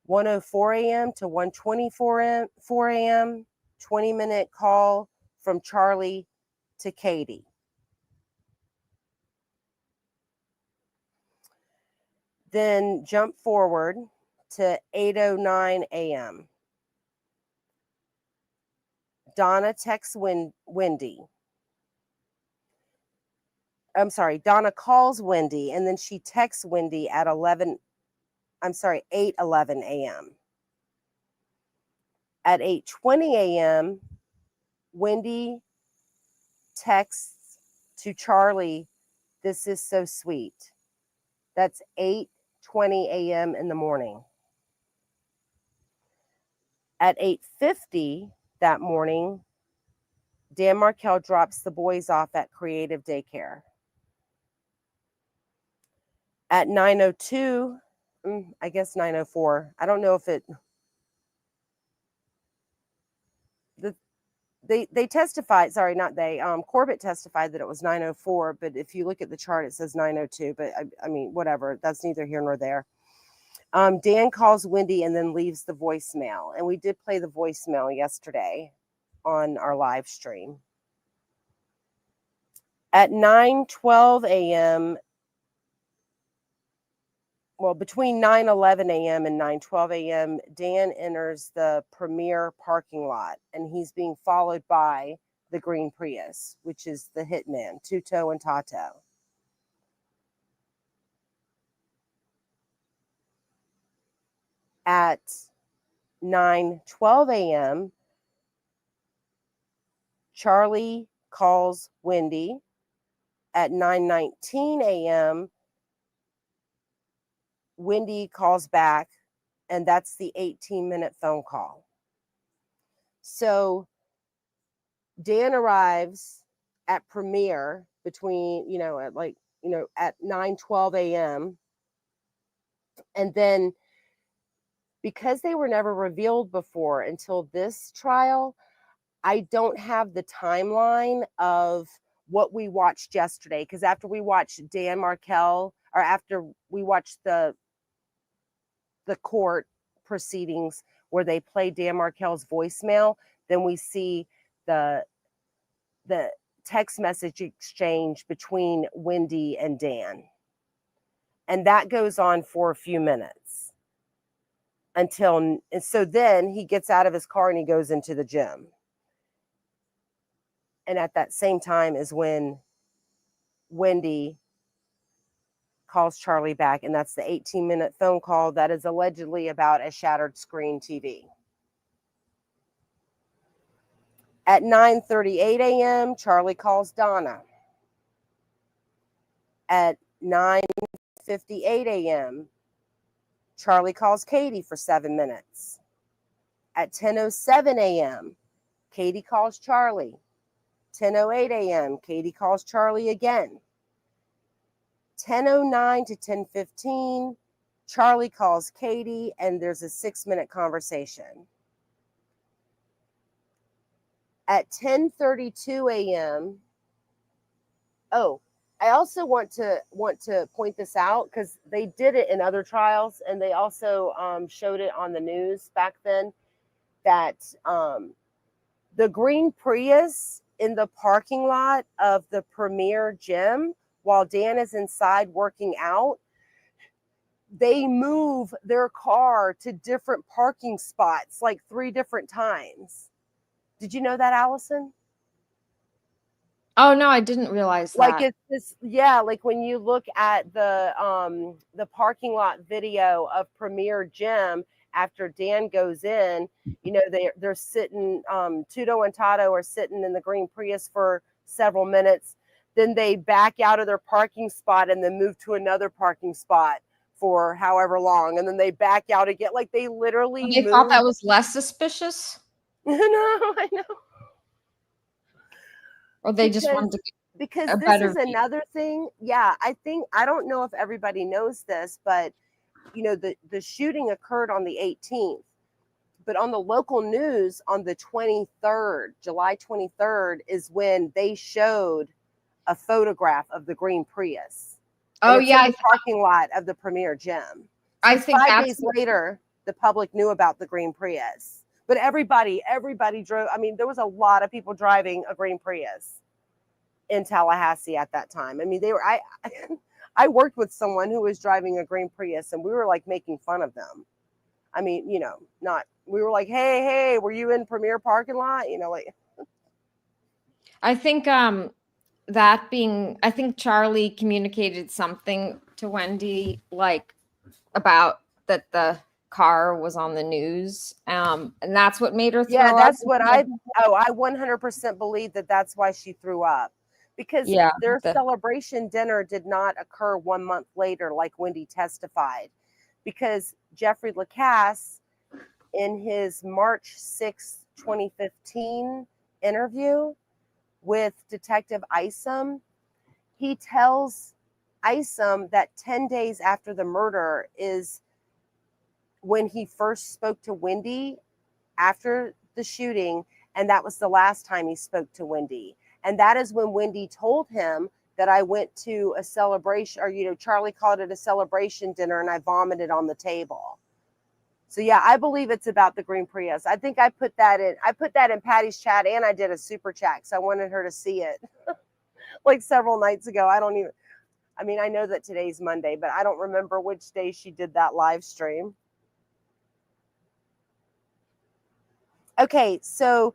B: 1:04 a.m. to 1:24 a.m., 20-minute call from Charlie to Katie. Then jump forward to 8:09 a.m. Donna texts Wendi. I'm sorry, Donna calls Wendi, and then she texts Wendi at 8:11 a.m. At 8:20 a.m., Wendi texts to Charlie, "This is so sweet." That's 8:20 a.m. in the morning. At 8:50 that morning, Dan Markel drops the boys off at Creative Daycare. At 9:02, I guess 9:04. I don't know if it. They testified. Sorry, not they. Corbett testified that it was 9:04, but if you look at the chart, it says 9:02. But I mean, whatever. That's neither here nor there. Dan calls Wendi and then leaves the voicemail, and we did play the voicemail yesterday on our live stream. At 9:12 a.m., well, between 9:11 a.m. and 9:12 a.m., Dan enters the Premier parking lot, and he's being followed by the green Prius, which is the hitman, Tuto and Tato. At 9:12 a.m., Charlie calls Wendi. At 9:19 a.m., Wendi calls back, and that's the 18-minute phone call. So Dan arrives at Premier between, at 9:12 a.m. And then because they were never revealed before until this trial, I don't have the timeline of what we watched yesterday. Because after we watched Dan Markel, or after we watched the court proceedings where they play Dan Markel's voicemail, then we see the text message exchange between Wendi and Dan. And that goes on for a few minutes and so then he gets out of his car and he goes into the gym. And at that same time is when Wendi calls Charlie back, and that's the 18-minute phone call that is allegedly about a shattered screen TV. At 9:38 a.m., Charlie calls Donna. At 9:58 a.m., Charlie calls Katie for 7 minutes. At 10:07 a.m., Katie calls Charlie. 10:08 a.m., Katie calls Charlie again. 10:09 to 10:15, Charlie calls Katie, and there's a 6-minute conversation. At 10:32 a.m., I also want to point this out because they did it in other trials, and they also showed it on the news back then, that the green Prius in the parking lot of the Premier gym, while Dan is inside working out, they move their car to different parking spots like 3 different times. Did you know that, Allison?
A: Oh no, I didn't realize that.
B: Like it's this, yeah. Like when you look at the parking lot video of Premier Gym after Dan goes in, they're sitting. Tuto and Tato are sitting in the green Prius for several minutes. Then they back out of their parking spot and then move to another parking spot for however long, and then they back out again. Like they literally.
A: They thought that was less suspicious.
B: No, I know.
A: Or they just wanted to
B: because this is another thing. Yeah, I don't know if everybody knows this, but the shooting occurred on the 18th, but on the local news on the 23rd, July 23rd, is when they showed a photograph of the green Prius.
A: Oh yeah,
B: in the parking lot of the Premier Gym. So
A: I think
B: 5 days later, the public knew about the green Prius. But everybody drove. I mean, there was a lot of people driving a green Prius in Tallahassee at that time. I mean, I worked with someone who was driving a green Prius, and we were like making fun of them. I mean, we were like, hey, were you in Premier parking lot?
A: I think I think Charlie communicated something to Wendi, like about that the car was on the news, and that's what made her throw up.
B: That's what I 100% believe that's why she threw up, because their celebration dinner did not occur 1 month later like Wendi testified, because Jeffrey Lacasse, in his March 6, 2015 interview, with Detective Isom, he tells Isom that 10 days after the murder is when he first spoke to Wendi after the shooting, and that was the last time he spoke to Wendi. And that is when Wendi told him that I went to a celebration, or Charlie called it a celebration dinner, and I vomited on the table. So yeah, I believe it's about the green Prius. I think I put that in Patty's chat, and I did a super chat because I wanted her to see it like several nights ago. I know that today's Monday, but I don't remember which day she did that live stream. Okay, so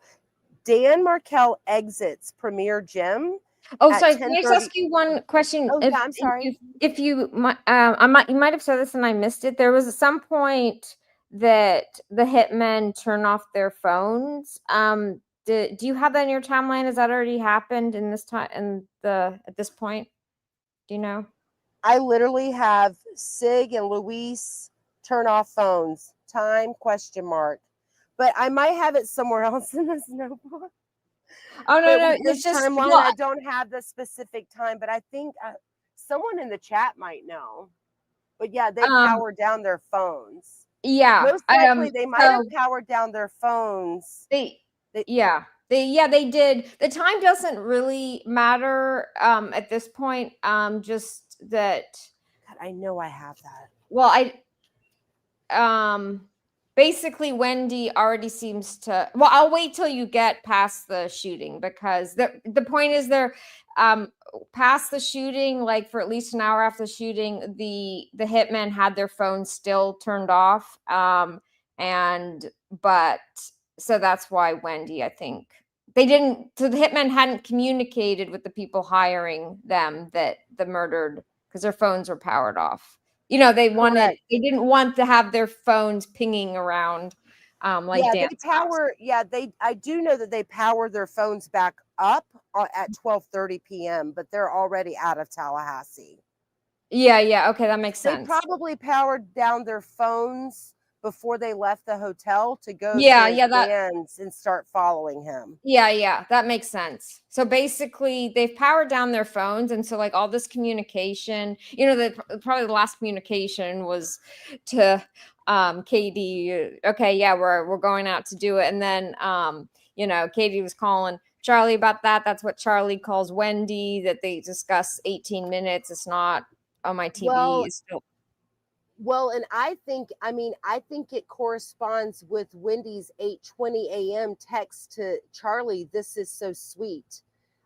B: Dan Markel exits Premier Gym.
A: Oh,
B: At
A: sorry. Can I just
B: 10:30.
A: ask you one question?
B: Oh yeah, I'm sorry.
A: If you you might have said this and I missed it. There was at some point that the hitmen turn off their phones. Do you have that in your timeline? Has that already happened in this time at this point? Do you know?
B: I literally have Sig and Luis turn off phones. Time ? But I might have it somewhere else in this notebook.
A: Oh
B: But
A: no,
B: with this
A: it's just
B: timeline, I don't have the specific time. But I think someone in the chat might know. But yeah, they powered down their phones.
A: Yeah.
B: Most likely, they might have powered down their phones.
A: They did. The time doesn't really matter at this point. Just that.
B: God, I know I have that.
A: Well, basically Wendi already seems to. Well, I'll wait till you get past the shooting, because the point is they're past the shooting, like for at least an hour after the shooting, the hitmen had their phones still turned off. But so that's why Wendi, I think they didn't. So the hitmen hadn't communicated with the people hiring them that the murdered, because their phones were powered off. They didn't want to have their phones pinging around. Like
B: yeah,
A: Dan's house.
B: I do know that they power their phones back up at 12:30 p.m., but they're already out of Tallahassee.
A: Yeah, okay, that makes
B: They
A: sense.
B: probably powered down their phones before they left the hotel to go to Dan's and start following him.
A: Yeah, that makes sense. So basically, they've powered down their phones, and so like all this communication, probably the last communication was to Katie. Okay, yeah, we're going out to do it, and then Katie was calling Charlie about that. That's what Charlie calls Wendi. That they discuss 18 minutes. It's not on my TV. It's still.
B: Well, and I think it corresponds with Wendi's 8:20 a.m. text to Charlie. This is so sweet.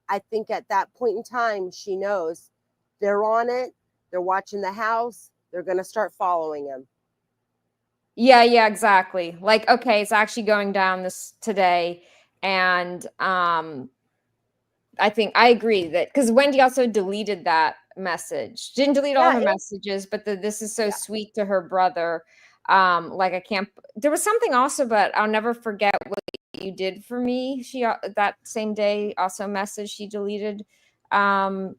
B: I think at that point in time, she knows they're on it. They're watching the house. They're going to start following him.
A: Yeah, exactly. Like, okay, it's actually going down this today. And I think I agree that, because Wendi also deleted that message. Didn't delete all her messages, but this is so sweet to her brother. Like I can't. There was something also, but I'll never forget what you did for me. She that same day also message she deleted that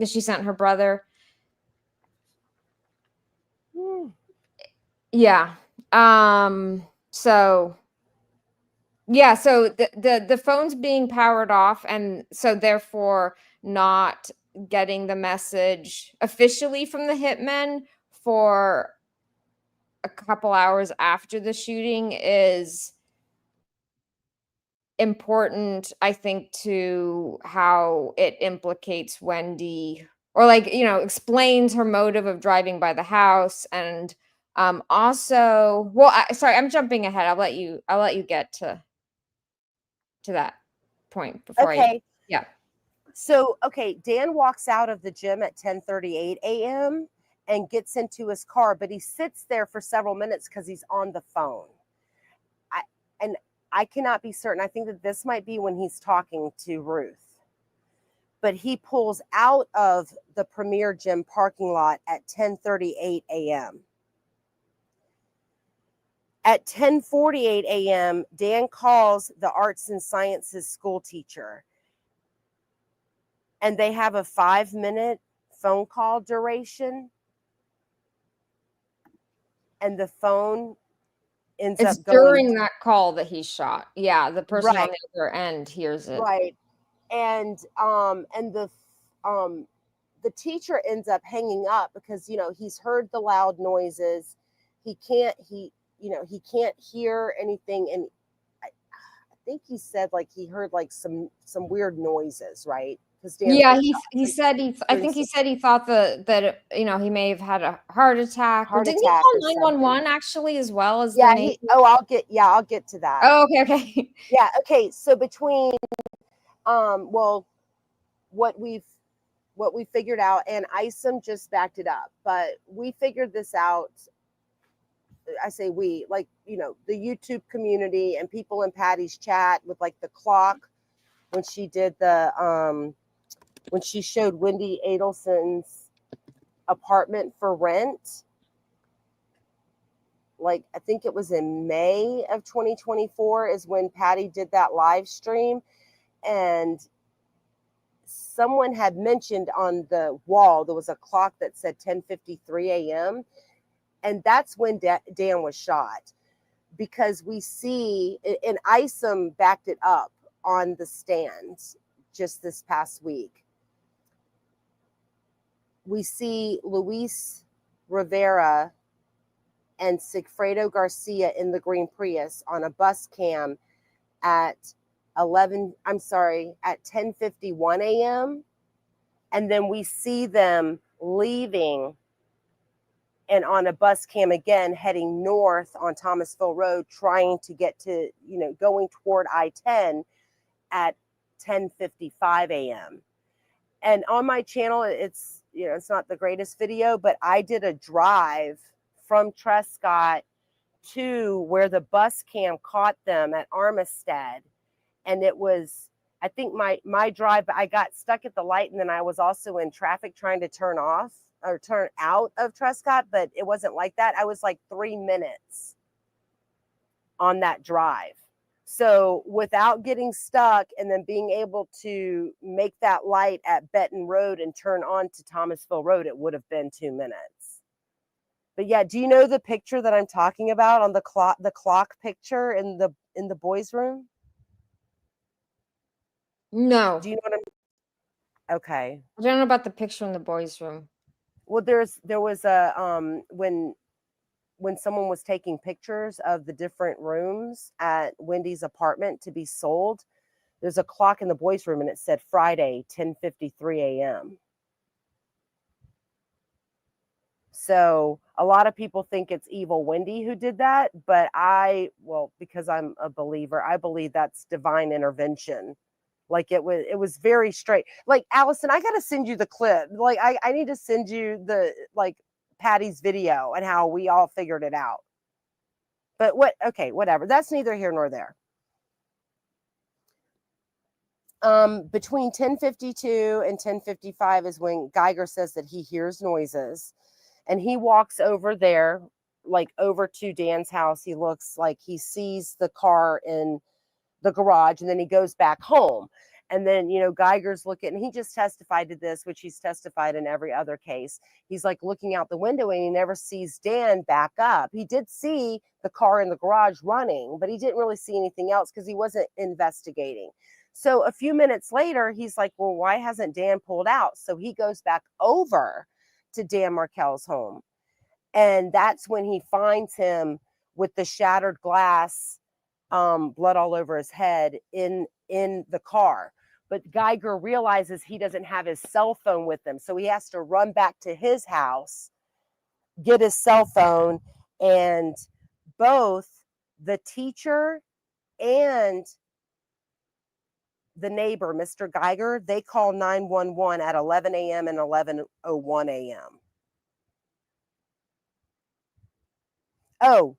A: she sent her brother. Yeah. So yeah, so the phone's being powered off, and so therefore not getting the message officially from the hitmen for a couple hours after the shooting is important, I think, to how it implicates Wendi, or like, explains her motive of driving by the house. And also, well, sorry, I'm jumping ahead. I'll let you get to that point before yeah.
B: So, Dan walks out of the gym at 10:38 a.m. and gets into his car, but he sits there for several minutes because he's on the phone. I cannot be certain. I think that this might be when he's talking to Ruth. But he pulls out of the Premier Gym parking lot at 10:38 a.m. At 10:48 a.m., Dan calls the arts and sciences school teacher, and they have a 5-minute phone call duration, and the phone ends up going
A: during that call that he shot. Yeah, the person on the other end hears it.
B: Right. and the teacher ends up hanging up because, you know, he's heard the loud noises. He can't hear anything. And I think he said like he heard like some weird noises, right? Because Dan's
A: Yeah,
B: been
A: he said I
B: doing
A: think he
B: some
A: said he thought that you know, he may have had a heart attack, or
B: heart
A: didn't he
B: attack
A: call
B: or something.
A: 911 actually as well as the
B: Yeah,
A: neighbor?
B: I'll get to that.
A: Oh, okay.
B: Yeah, okay. So between well, what we've figured out, and Isom just backed it up, but we figured this out. I say we, like, you know, the YouTube community and people in Patty's chat with like the clock when she did when she showed Wendi Adelson's apartment for rent. Like, I think it was in May of 2024 is when Patty did that live stream. And someone had mentioned on the wall, there was a clock that said 10:53 a.m. And that's when Dan was shot. Because we see, and Isom backed it up on the stand just this past week. We see Luis Rivera and Sigfredo Garcia in the green Prius on a bus cam at 10:51 a.m. And then we see them leaving and on a bus cam again, heading north on Thomasville Road, trying to get to, you know, going toward I-10 at 10:55 a.m. And on my channel, it's, you know, it's not the greatest video, but I did a drive from Trescott to where the bus cam caught them at Armistead. And it was, I think my drive, I got stuck at the light, and then I was also in traffic trying to turn out of Trescott, but it wasn't like that. I was like 3 minutes on that drive. So without getting stuck and then being able to make that light at Benton Road and turn on to Thomasville Road, it would have been 2 minutes. But yeah, do you know the picture that I'm talking about on the clock picture in the boys' room?
A: No.
B: Do you know what I'm? Okay.
A: I don't know about the picture in the boys' room.
B: Well, there was a when someone was taking pictures of the different rooms at Wendy's apartment to be sold, there's a clock in the boys' room and it said Friday, 10:53 a.m. So a lot of people think it's evil Wendi who did that, but because I'm a believer, I believe that's divine intervention. Like it was very straight. Like, Allison, I gotta send you the clip. Like I need to send you the Patty's video and how we all figured it out. But whatever. That's neither here nor there. Between 10:52 and 10:55 is when Geiger says that he hears noises, and he walks over there, like over to Dan's house. He looks like he sees the car in the garage, and then he goes back home. And then, you know, Geiger's looking, and he just testified to this, which he's testified in every other case. He's like looking out the window and he never sees Dan back up. He did see the car in the garage running, but he didn't really see anything else because he wasn't investigating. So a few minutes later, he's like, well, why hasn't Dan pulled out? So he goes back over to Dan Markel's home. And that's when he finds him with the shattered glass, blood all over his head in the car. But Geiger realizes he doesn't have his cell phone with him. So he has to run back to his house, get his cell phone, and both the teacher and the neighbor, Mr. Geiger, they call 911 at 11 a.m. and 11:01 a.m. Oh,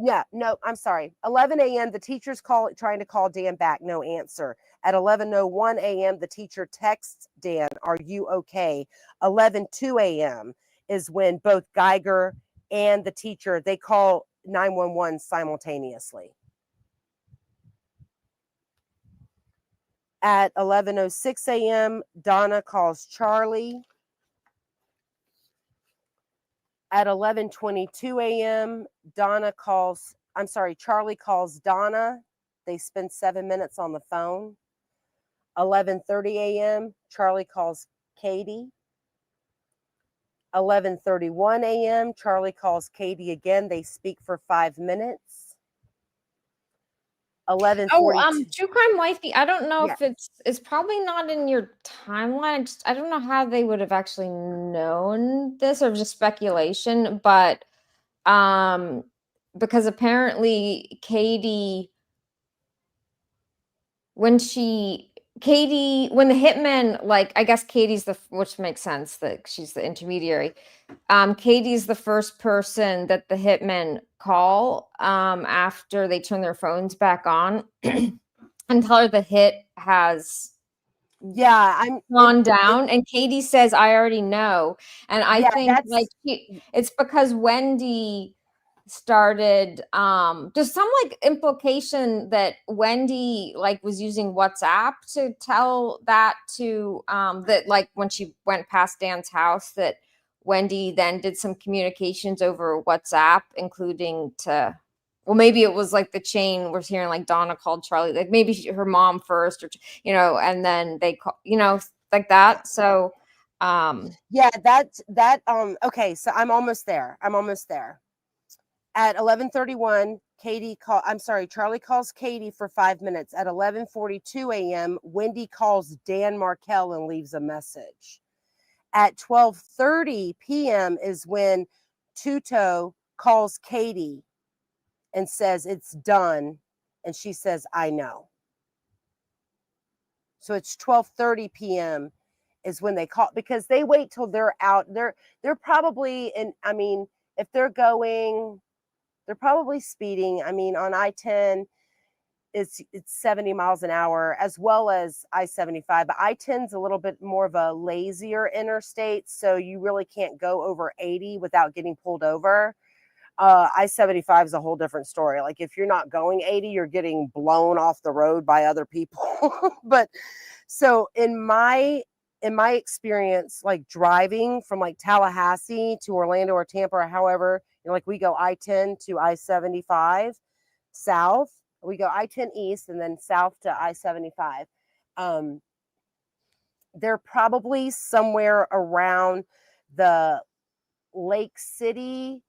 B: yeah, no, I'm sorry. 11 a.m., the teacher's trying to call Dan back, no answer. At 11:01 a.m., the teacher texts Dan, are you okay? 11:02 a.m. is when both Geiger and the teacher, they call 911 simultaneously. At 11:06 a.m., Donna calls Charlie. At 11:22 a.m., Charlie calls Donna. They spend 7 minutes on the phone. 11:30 a.m., Charlie calls Katie. 11:31 a.m., Charlie calls Katie again. They speak for 5 minutes. 11:42.
A: True crime wifey. I don't know
B: Yeah.
A: if it's probably not in your timeline. I don't know how they would have actually known this or just speculation, but because apparently when the hitman, like, I guess Katie's which makes sense that she's the intermediary. Katie's the first person that the hitmen call after they turn their phones back on and tell her the hit has gone down. And Katie says, I already know. And I think it's because Wendi started there's some like implication that Wendi like was using WhatsApp to tell that to that, like, when she went past Dan's house, that Wendi then did some communications over WhatsApp, including to, well, maybe it was like the chain we're hearing, like Donna called Charlie, like maybe her mom first, or and then they call, like that. So
B: yeah, okay, so I'm almost there. At 11:31, Charlie calls Katie for 5 minutes. At 11:42 a.m., Wendi calls Dan Markel and leaves a message. At 12:30 p.m. is when Tuto calls Katie and says it's done, and she says, I know. So it's 12:30 p.m. is when they call, because they wait till they're out. They're probably if they're going, they're probably speeding. On I-10, it's 70 miles an hour, as well as I-75. But I-10's a little bit more of a lazier interstate, so you really can't go over 80 without getting pulled over. I-75 is a whole different story. Like, if you're not going 80, you're getting blown off the road by other people. But so in my experience, like driving from like Tallahassee to Orlando or Tampa or however, like we go I-10 to I-75 south, we go I-10 east and then south to I-75. They're probably somewhere around the Lake City,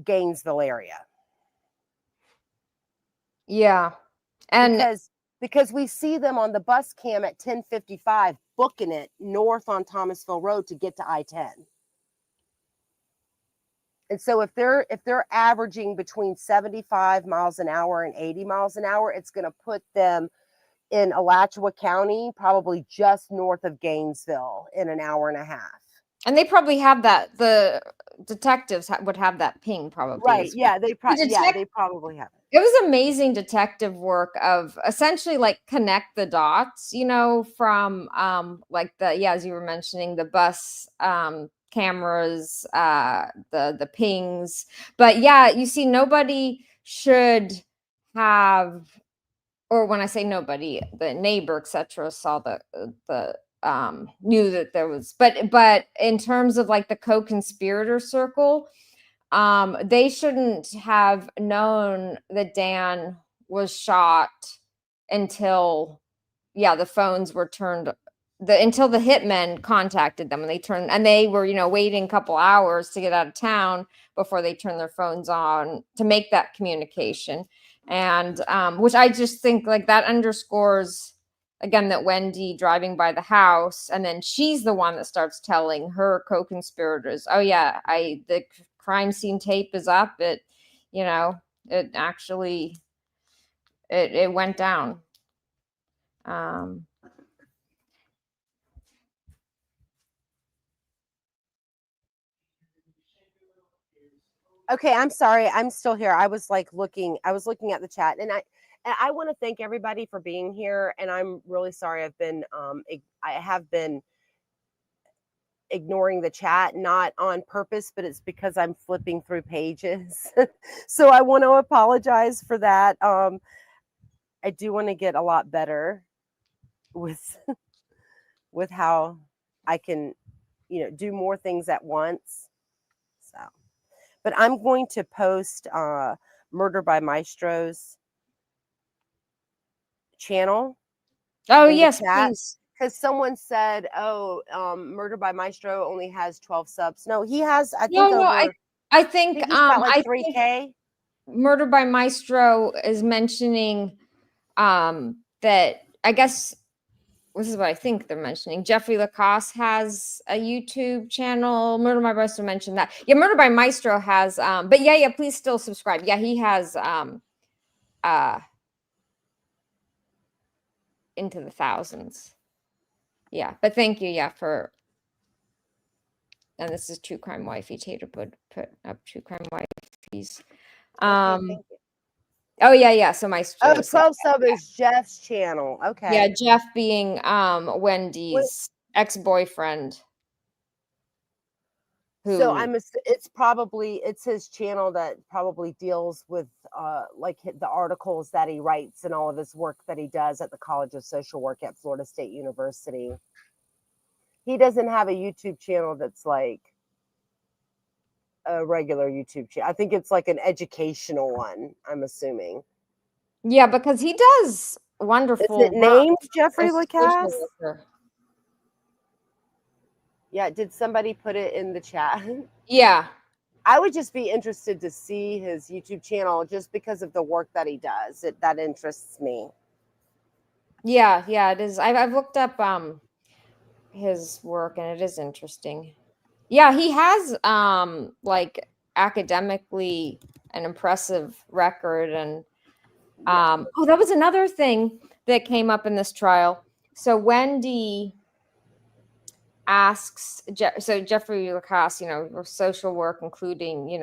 B: Gainesville area.
A: Yeah. And
B: because we see them on the bus cam at 10:55 booking it north on Thomasville Road to get to I-10. And so if they're averaging between 75 miles an hour and 80 miles an hour, it's going to put them in Alachua County, probably just north of Gainesville, in an hour and a half.
A: And they probably have that. The detectives would have that ping, probably.
B: Right. Yeah, they probably have it.
A: It was amazing detective work of essentially like connect the dots, from like as you were mentioning, the bus cameras, the pings. But yeah, you see, nobody should have, or when I say nobody, the neighbor, etc., saw the knew that there was, but in terms of like the co-conspirator circle, they shouldn't have known that Dan was shot until the phones were turned, until the hitmen contacted them, and they were waiting a couple hours to get out of town before they turned their phones on to make that communication. And which I just think like that underscores again that Wendi driving by the house, and then she's the one that starts telling her co-conspirators, oh yeah, the crime scene tape is up. It actually it went down.
B: Okay, I'm sorry. I'm still here. I was looking at the chat, and I want to thank everybody for being here, and I'm really sorry I have been ignoring the chat, not on purpose, but it's because I'm flipping through pages. So I want to apologize for that. I do want to get a lot better with how I can, do more things at once. So, but I'm going to post Murder by Maestro's channel
A: Oh,
B: in the
A: yes,
B: chat?
A: please.
B: Because someone said, "Oh, Murder by Maestro only has 12 subs." No, he has. I think
A: No,
B: over.
A: I
B: I
A: think
B: think he's got like
A: I think
B: 3K.
A: Murder by Maestro is mentioning that I guess this is what I think they're mentioning. Jeffrey Lacoste has a YouTube channel. Murder by Maestro mentioned that. Yeah, Murder by Maestro has but yeah, please still subscribe. Yeah, he has into the thousands. Yeah, but thank you, yeah, for and this is True Crime Wifey. Tater put up True Crime Wifeys.
B: Okay, thank you.
A: Oh yeah. So Maestro.
B: Oh, 12 sub is Jeff's channel. Okay.
A: Yeah, Jeff being Wendy's ex-boyfriend.
B: So it's his channel that probably deals with like the articles that he writes and all of his work that he does at the College of Social Work at Florida State University. He doesn't have a YouTube channel that's like a regular YouTube channel. I think it's like an educational one, I'm assuming.
A: Yeah, because he does wonderful
B: Is it named Jeffrey
A: as a social
B: Lacasse?
A: worker.
B: Yeah, did somebody put it in the chat?
A: Yeah.
B: I would just be interested to see his YouTube channel just because of the work that he does. That interests me.
A: Yeah, it is. I've looked up his work and it is interesting. Yeah, he has like academically an impressive record and oh, that was another thing that came up in this trial. So Wendi asks so Jeffrey Lacoste, social work, including,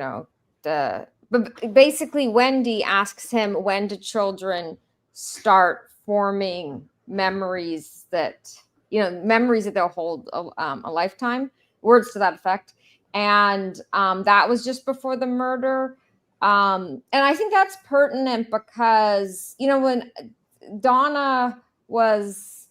A: but basically Wendi asks him, when do children start forming memories that they'll hold a lifetime, words to that effect. And that was just before the murder. And I think that's pertinent because, when Donna was,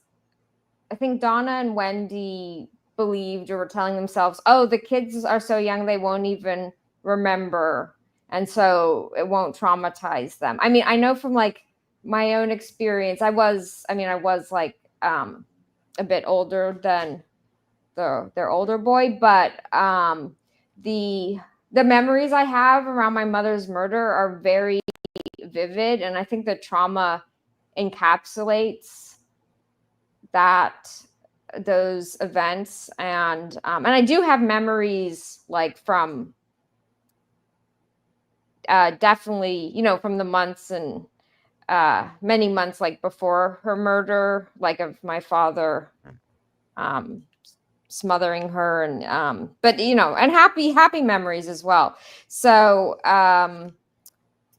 A: I think Donna and Wendi believed or were telling themselves, oh, the kids are so young, they won't even remember. And so it won't traumatize them. I mean, I know from like my own experience, I was like a bit older than their older boy, but the memories I have around my mother's murder are very vivid. And I think the trauma encapsulates those events, and I do have memories like from definitely from the months and many months like before her murder, like of my father smothering her, and but and happy memories as well. So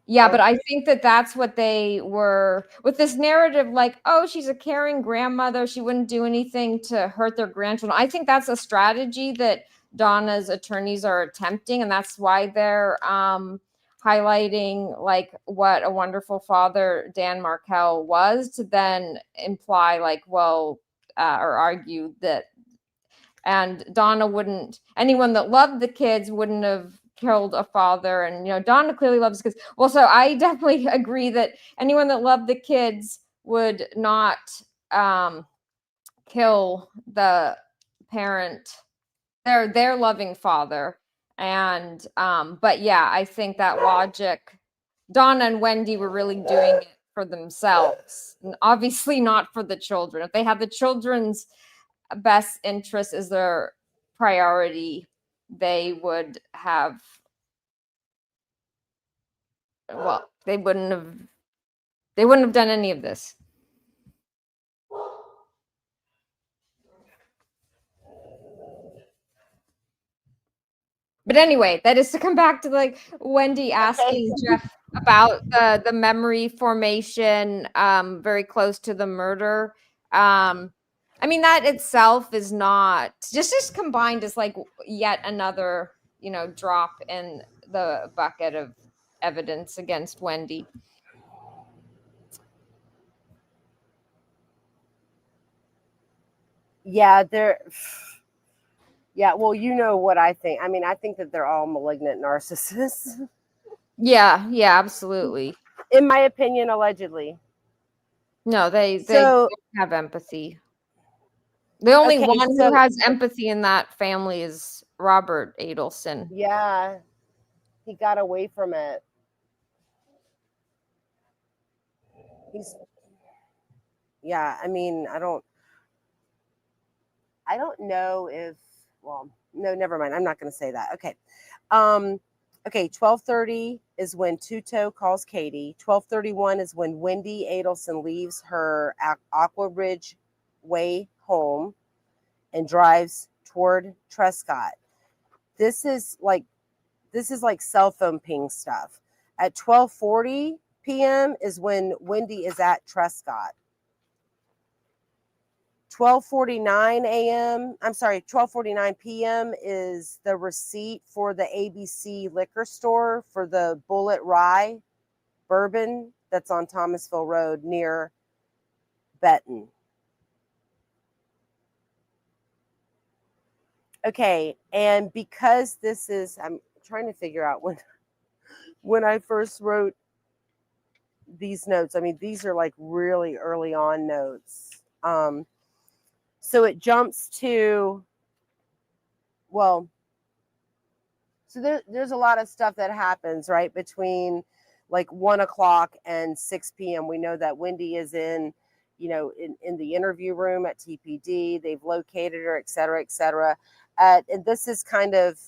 A: yeah, but I think that's what they were with this narrative, like, oh, she's a caring grandmother, she wouldn't do anything to hurt their grandchildren. I think that's a strategy that Donna's attorneys are attempting, and that's why they're highlighting like what a wonderful father Dan Markel was, to then imply like, well, or argue that, and Donna wouldn't, anyone that loved the kids wouldn't have killed a father, and Donna clearly loves kids. Well, so I definitely agree that anyone that loved the kids would not kill the parent, their loving father. And but yeah, I think that logic, Donna and Wendi were really doing it for themselves, and obviously not for the children. If they had the children's best interest as their priority, they would have, well, they wouldn't have done any of this. But anyway, that is to come back to like Wendi asking Jeff about the memory formation very close to the murder. I mean, that itself is not just combined as like yet another, drop in the bucket of evidence against Wendi.
B: Yeah, well, you know what I think. I mean, I think that they're all malignant narcissists.
A: Yeah, absolutely.
B: In my opinion, allegedly.
A: No, they
B: So,
A: don't have empathy. The only
B: okay,
A: one who
B: so
A: has empathy in that family is Robert Adelson.
B: yeah, he got away from it. He's yeah, I mean, I don't know if, well, no, never mind. I'm not going to say that. Okay. Um, okay, 12:30 is when Tuto calls Katie. 12:31 is when Wendi Adelson leaves her Aqua Ridge Way home and drives toward Trescott. This is like cell phone ping stuff. At 12:40 p.m. is when Wendi is at Trescott. 12:49 p.m. is the receipt for the ABC liquor store for the Bullet Rye bourbon that's on Thomasville Road near Benton. Okay, and because this is, I'm trying to figure out when I first wrote these notes. I mean, these are like really early on notes. So it jumps to, well, so there's a lot of stuff that happens right between like 1 o'clock and 6 p.m. We know that Wendi is in, in the interview room at TPD. They've located her, et cetera, et cetera. And this is kind of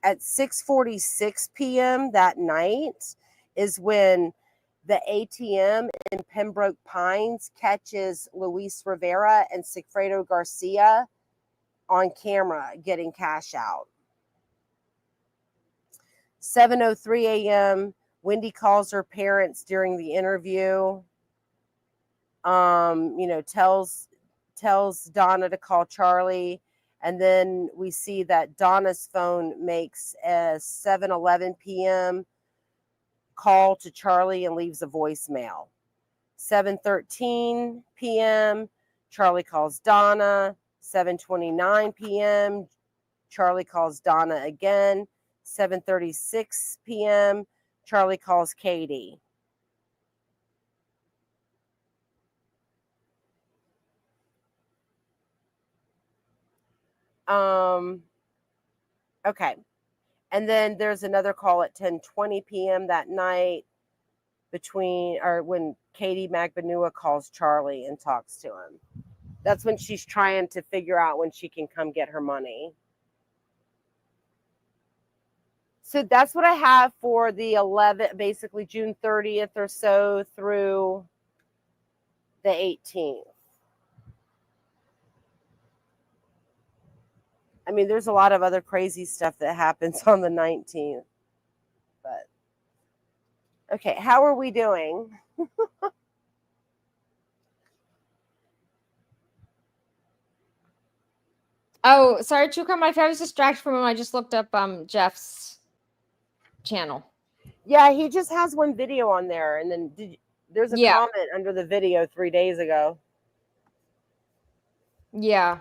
B: at 6:46 p.m. that night is when the ATM in Pembroke Pines catches Luis Rivera and Sigfredo Garcia on camera getting cash out. 7:03 a.m. Wendi calls her parents during the interview. Tells Donna to call Charlie, and then we see that Donna's phone makes a 7:11 p.m. call to Charlie and leaves a voicemail. 7:13 p.m. Charlie calls Donna. 7:29 p.m. Charlie calls Donna again. 7:36 p.m. Charlie calls Katie. Okay. And then there's another call at 10:20 p.m. that night when Katie Magbanua calls Charlie and talks to him. That's when she's trying to figure out when she can come get her money. So that's what I have for the 11th, basically June 30th or so through the 18th. I mean, there's a lot of other crazy stuff that happens on the 19th. But okay, how are we doing?
A: Oh, sorry, Chuka, I was distracted from him. I just looked up Jeff's channel.
B: Yeah, he just has one video on there, and then there's a comment under the video 3 days ago.
A: Yeah.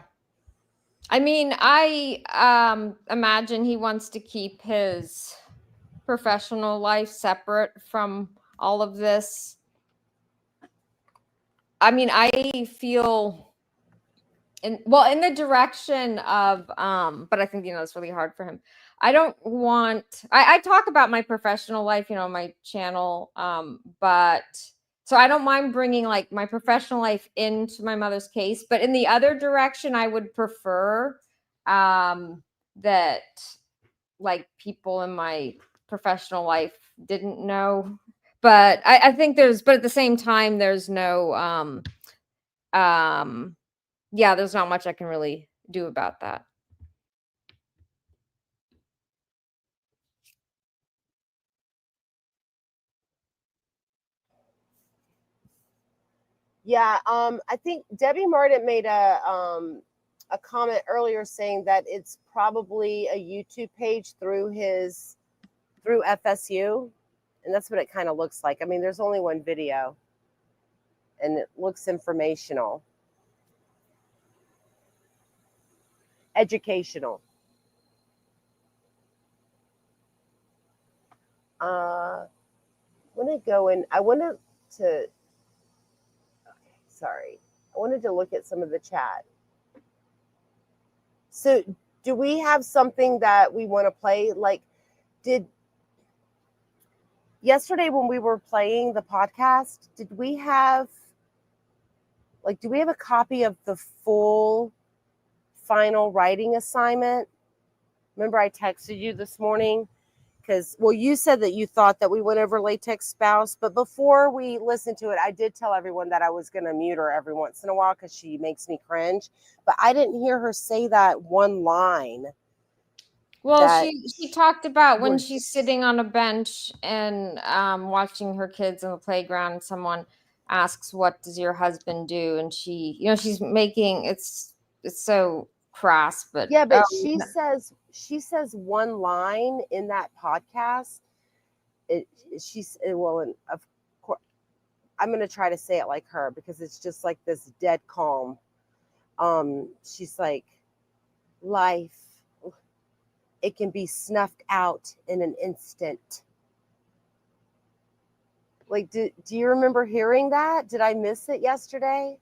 A: I mean, I imagine he wants to keep his professional life separate from all of this. I mean, I feel in the direction of but I think it's really hard for him. I talk about my professional life, on my channel, but so I don't mind bringing like my professional life into my mother's case, but in the other direction I would prefer that like people in my professional life didn't know, but I think but at the same time there's no yeah, there's not much I can really do about that.
B: Yeah, I think Debbie Martin made a comment earlier saying that it's probably a YouTube page through FSU, and that's what it kind of looks like. I mean, there's only one video, and it looks informational, educational. I want to go in. I want to to, okay, sorry. I wanted to look at some of the chat. So do we have something that we want to play? Like, did yesterday when we were playing the podcast, do we have a copy of the full final writing assignment? Remember I texted you this morning? Because, well, you said that you thought that we went over latex spouse, but before we listened to it, I did tell everyone that I was going to mute her every once in a while because she makes me cringe. But I didn't hear her say that one line.
A: Well, she talked about when she's sitting on a bench and watching her kids in the playground, and someone asks, "What does your husband do?" And she, she's making it's so crass, but
B: yeah, but she says one line in that podcast. And of course, I'm going to try to say it like her because it's just like this dead calm. She's like, life, it can be snuffed out in an instant. Like, do you remember hearing that? Did I miss it yesterday?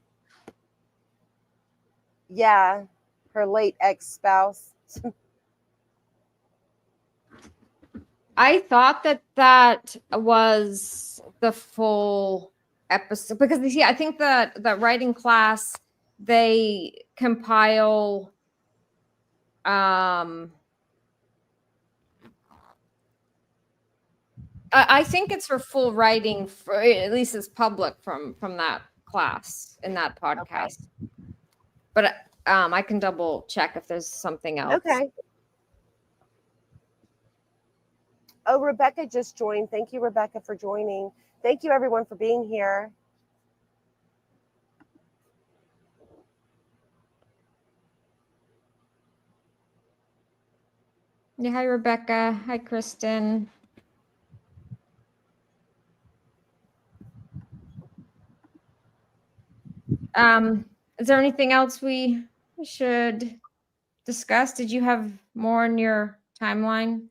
B: Yeah, her late ex-spouse.
A: I thought that was the full episode because I think that writing class they compile I think it's for full writing, for at least it's public from that class in that podcast. Okay. But I can double check if there's something else.
B: Okay. Oh, Rebecca just joined. Thank you, Rebecca, for joining. Thank you, everyone, for being here.
A: Yeah, hi, Rebecca. Hi, Kristen. Is there anything else we should discuss? Did you have more in your timeline?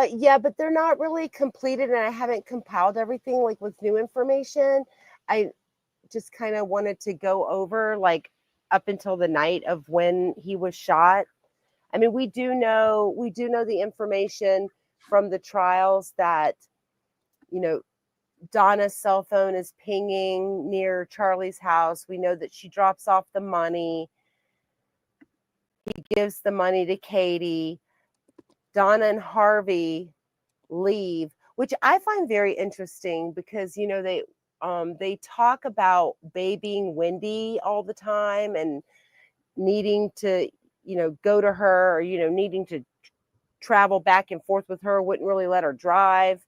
B: Yeah, but they're not really completed, and I haven't compiled everything like with new information. I just kind of wanted to go over like up until the night of when he was shot. I mean, we do know the information from the trials that, Donna's cell phone is pinging near Charlie's house. We know that she drops off the money. He gives the money to Katie. Donna and Harvey leave, which I find very interesting because, they talk about babying Wendi all the time and needing to, go to her or, needing to travel back and forth with her, wouldn't really let her drive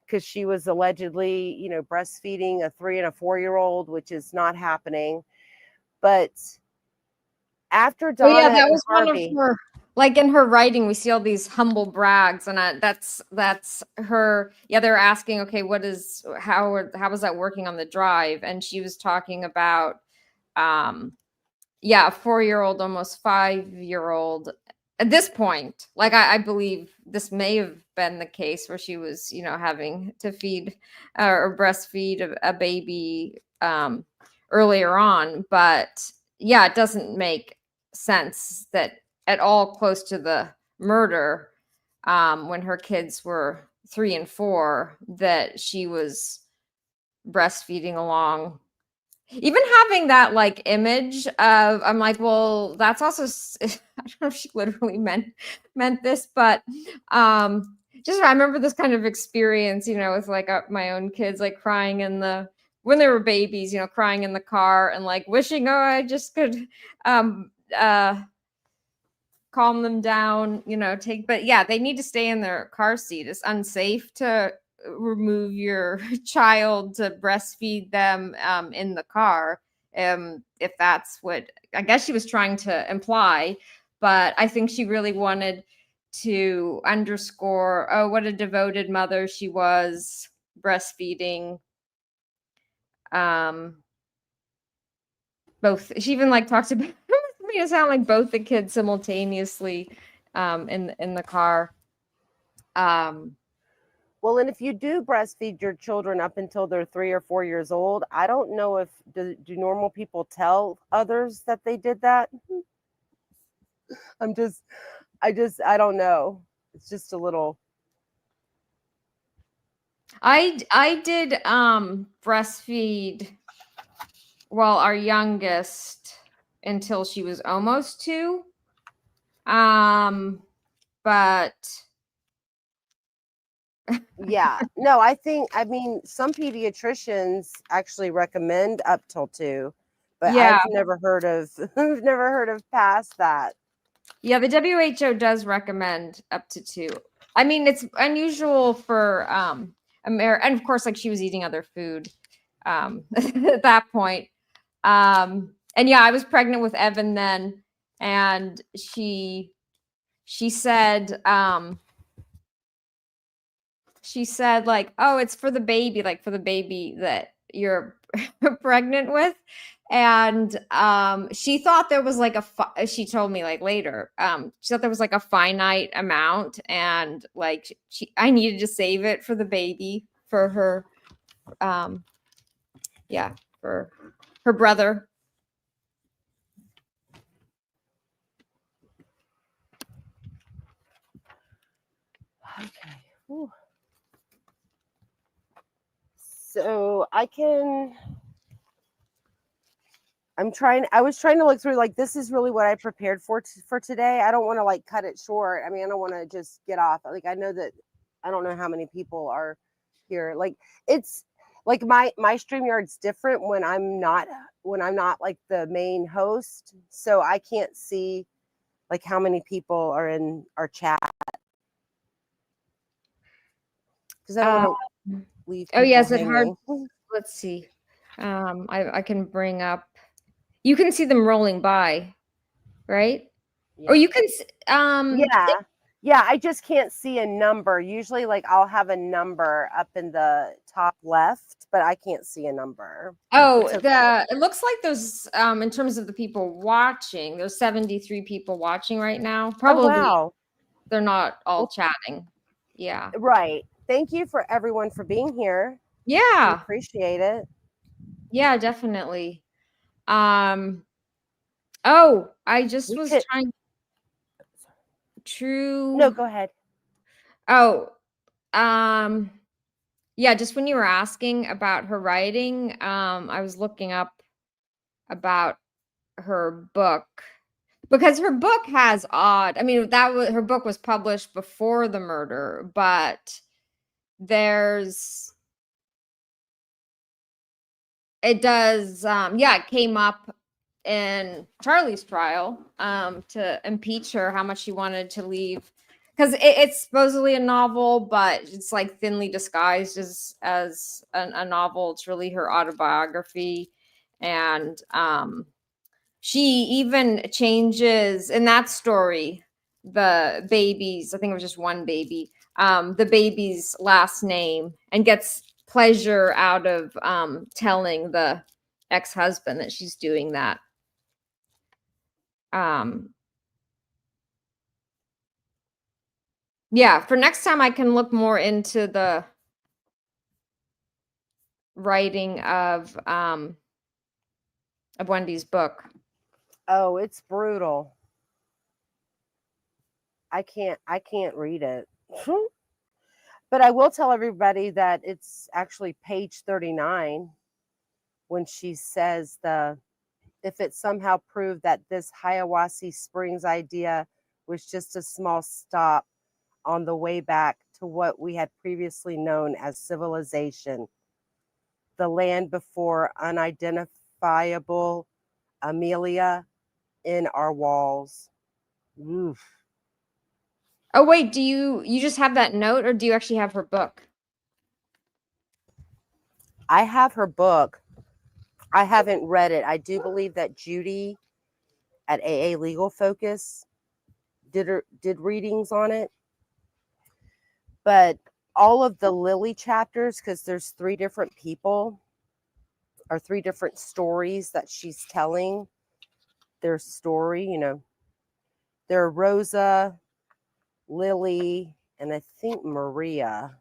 B: because she was allegedly, breastfeeding a 3 and a 4-year-old, which is not happening. But after Donna
A: that was
B: and
A: Harvey, one of her, like in her writing, we see all these humble brags, and that's her. Yeah, they're asking, okay, how was that working on the drive? And she was talking about, a 4-year-old, almost 5-year-old. At this point, like I believe this may have been the case where she was, having to feed or breastfeed a baby earlier on. But yeah, it doesn't make sense that at all close to the murder, when her kids were 3 and 4, that she was breastfeeding along. Even having that like image of, I'm like, well, that's also, I don't know if she literally meant this, but just I remember this kind of experience, with like my own kids, like crying when they were babies, crying in the car and like wishing, I just could calm them down, but yeah, they need to stay in their car seat. It's unsafe to remove your child to breastfeed them in the car, if that's what I guess she was trying to imply. But I think she really wanted to underscore, what a devoted mother she was, breastfeeding both. She even like talks about made it sound like both the kids simultaneously in the car.
B: Well, and if you do breastfeed your children up until they're 3 or 4 years old, I don't know if do normal people tell others that they did that. I don't know. It's just a little.
A: I did breastfeed, well, our youngest until she was almost 2. But
B: Yeah. No, I mean, some pediatricians actually recommend up till 2, but
A: yeah,
B: I've never heard of I've never heard of past that.
A: yeah, the WHO does recommend up to 2. I mean, it's unusual for and of course, like, she was eating other food at that point. And yeah, I was pregnant with Evan then, and she said like, oh, it's for the baby, like for the baby that you're pregnant with. And she thought there was like she told me like later, she thought there was like a finite amount, and like I needed to save it for the baby, for her yeah, for her brother.
B: Okay. Whew. So I was trying to look through, like, this is really what I prepared for today. I don't want to like cut it short. I mean, I don't want to just get off. Like, I know that I don't know how many people are here. Like, it's like my StreamYard's different when I'm not like the main host. So I can't see like how many people are in our chat, because I don't want to leave
A: Oh
B: people
A: yes, it hard.
B: hanging.
A: Let's see. I can bring up. You can see them rolling by, right? Or
B: Yeah.
A: you can
B: Yeah, I just can't see a number. Usually, like, I'll have a number up in the top left, but I can't see a number.
A: Oh,
B: It's okay.
A: it looks like there's in terms of the people watching, there's 73 people watching right now.
B: Oh,
A: Probably
B: wow.
A: they're not all
B: Well,
A: chatting. Yeah.
B: right. Thank you for everyone for being here. We
A: Yeah.
B: appreciate it.
A: Yeah, definitely. Oh, I just
B: We
A: was
B: could.
A: trying
B: No,
A: to
B: go ahead.
A: Oh, yeah, just when you were asking about her writing, I was looking up about her book, because her book has odd. I mean, her book was published before the murder, but there's it does yeah, it came up in Charlie's trial to impeach her, how much she wanted to leave, because it's supposedly a novel, but it's like thinly disguised as a novel. It's really her autobiography. And she even changes in that story the baby's, I think it was just one baby, the baby's last name, and gets pleasure out of telling the ex-husband that she's doing that. Yeah, for next time I can look more into the writing of Wendy's book.
B: Oh, it's brutal. I can't read it. But I will tell everybody that it's actually page 39 when she says if it somehow proved that this Hiawassee Springs idea was just a small stop on the way back to what we had previously known as civilization, the land before unidentifiable Amelia in our walls. Oof.
A: Oh wait, do you just have that note, or do you actually have her book?
B: I have her book. I haven't read it. I do believe that Judy at AA Legal Focus did readings on it. But all of the Lily chapters, because there's 3 different people or 3 different stories that she's telling their story, they're Rosa, Lily, and I think Maria.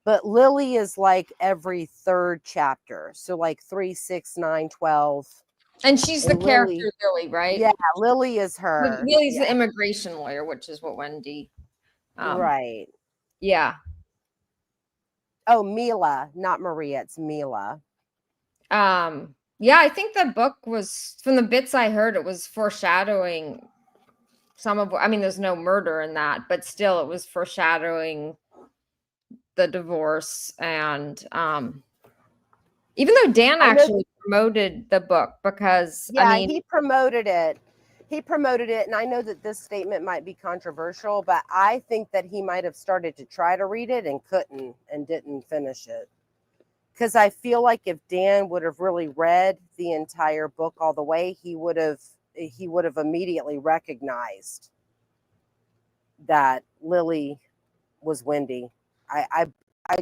B: But Lily is like every third chapter. So like 3, 6, 9, 12.
A: And she's the
B: And
A: character
B: Lily,
A: Lily, right?
B: yeah, Lily is her.
A: Lily's
B: Yeah,
A: the immigration lawyer, which is what Wendi.
B: right.
A: Yeah.
B: Oh, Mila, not Maria. It's Mila.
A: Yeah, I think the book was, from the bits I heard, it was foreshadowing some of, I mean, there's no murder in that, but still it was foreshadowing the divorce. And even though Dan
B: I know.
A: actually promoted the book, because I
B: Yeah,
A: mean,
B: he promoted it. He promoted it, and I know that this statement might be controversial, but I think that he might have started to try to read it and couldn't and didn't finish it. Because I feel like if Dan would have really read the entire book all the way, he would have immediately recognized that Lily was Wendi. I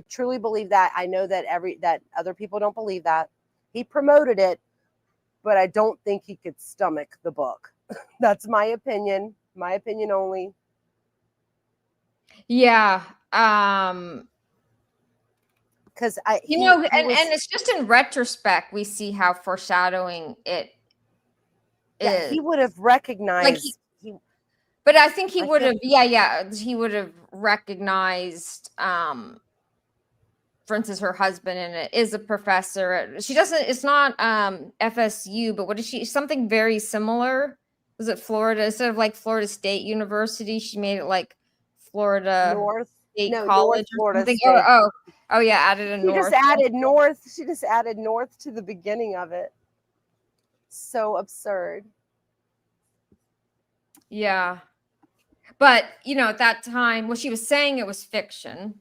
B: truly believe that. I know that that other people don't believe that. He promoted it, but I don't think he could stomach the book. That's my opinion. My opinion only.
A: yeah.
B: Because
A: You know,
B: he was,
A: and it's just in retrospect we see how foreshadowing it
B: yeah,
A: is.
B: he would have
A: Like
B: recognized he
A: but I think he
B: I
A: would
B: feel
A: have, yeah, he would have recognized, for instance, her husband in it is a professor. She doesn't, it's not FSU, but what is she? Something very similar. Was it Florida? Instead of like Florida State University, she made it like Florida
B: North,
A: State
B: no, North
A: College or
B: Florida
A: something.
B: State.
A: Oh yeah, added a
B: She just
A: North.
B: added North. She just added North to the beginning of it. So absurd.
A: Yeah. But you know, at that time, well, she was saying it was fiction.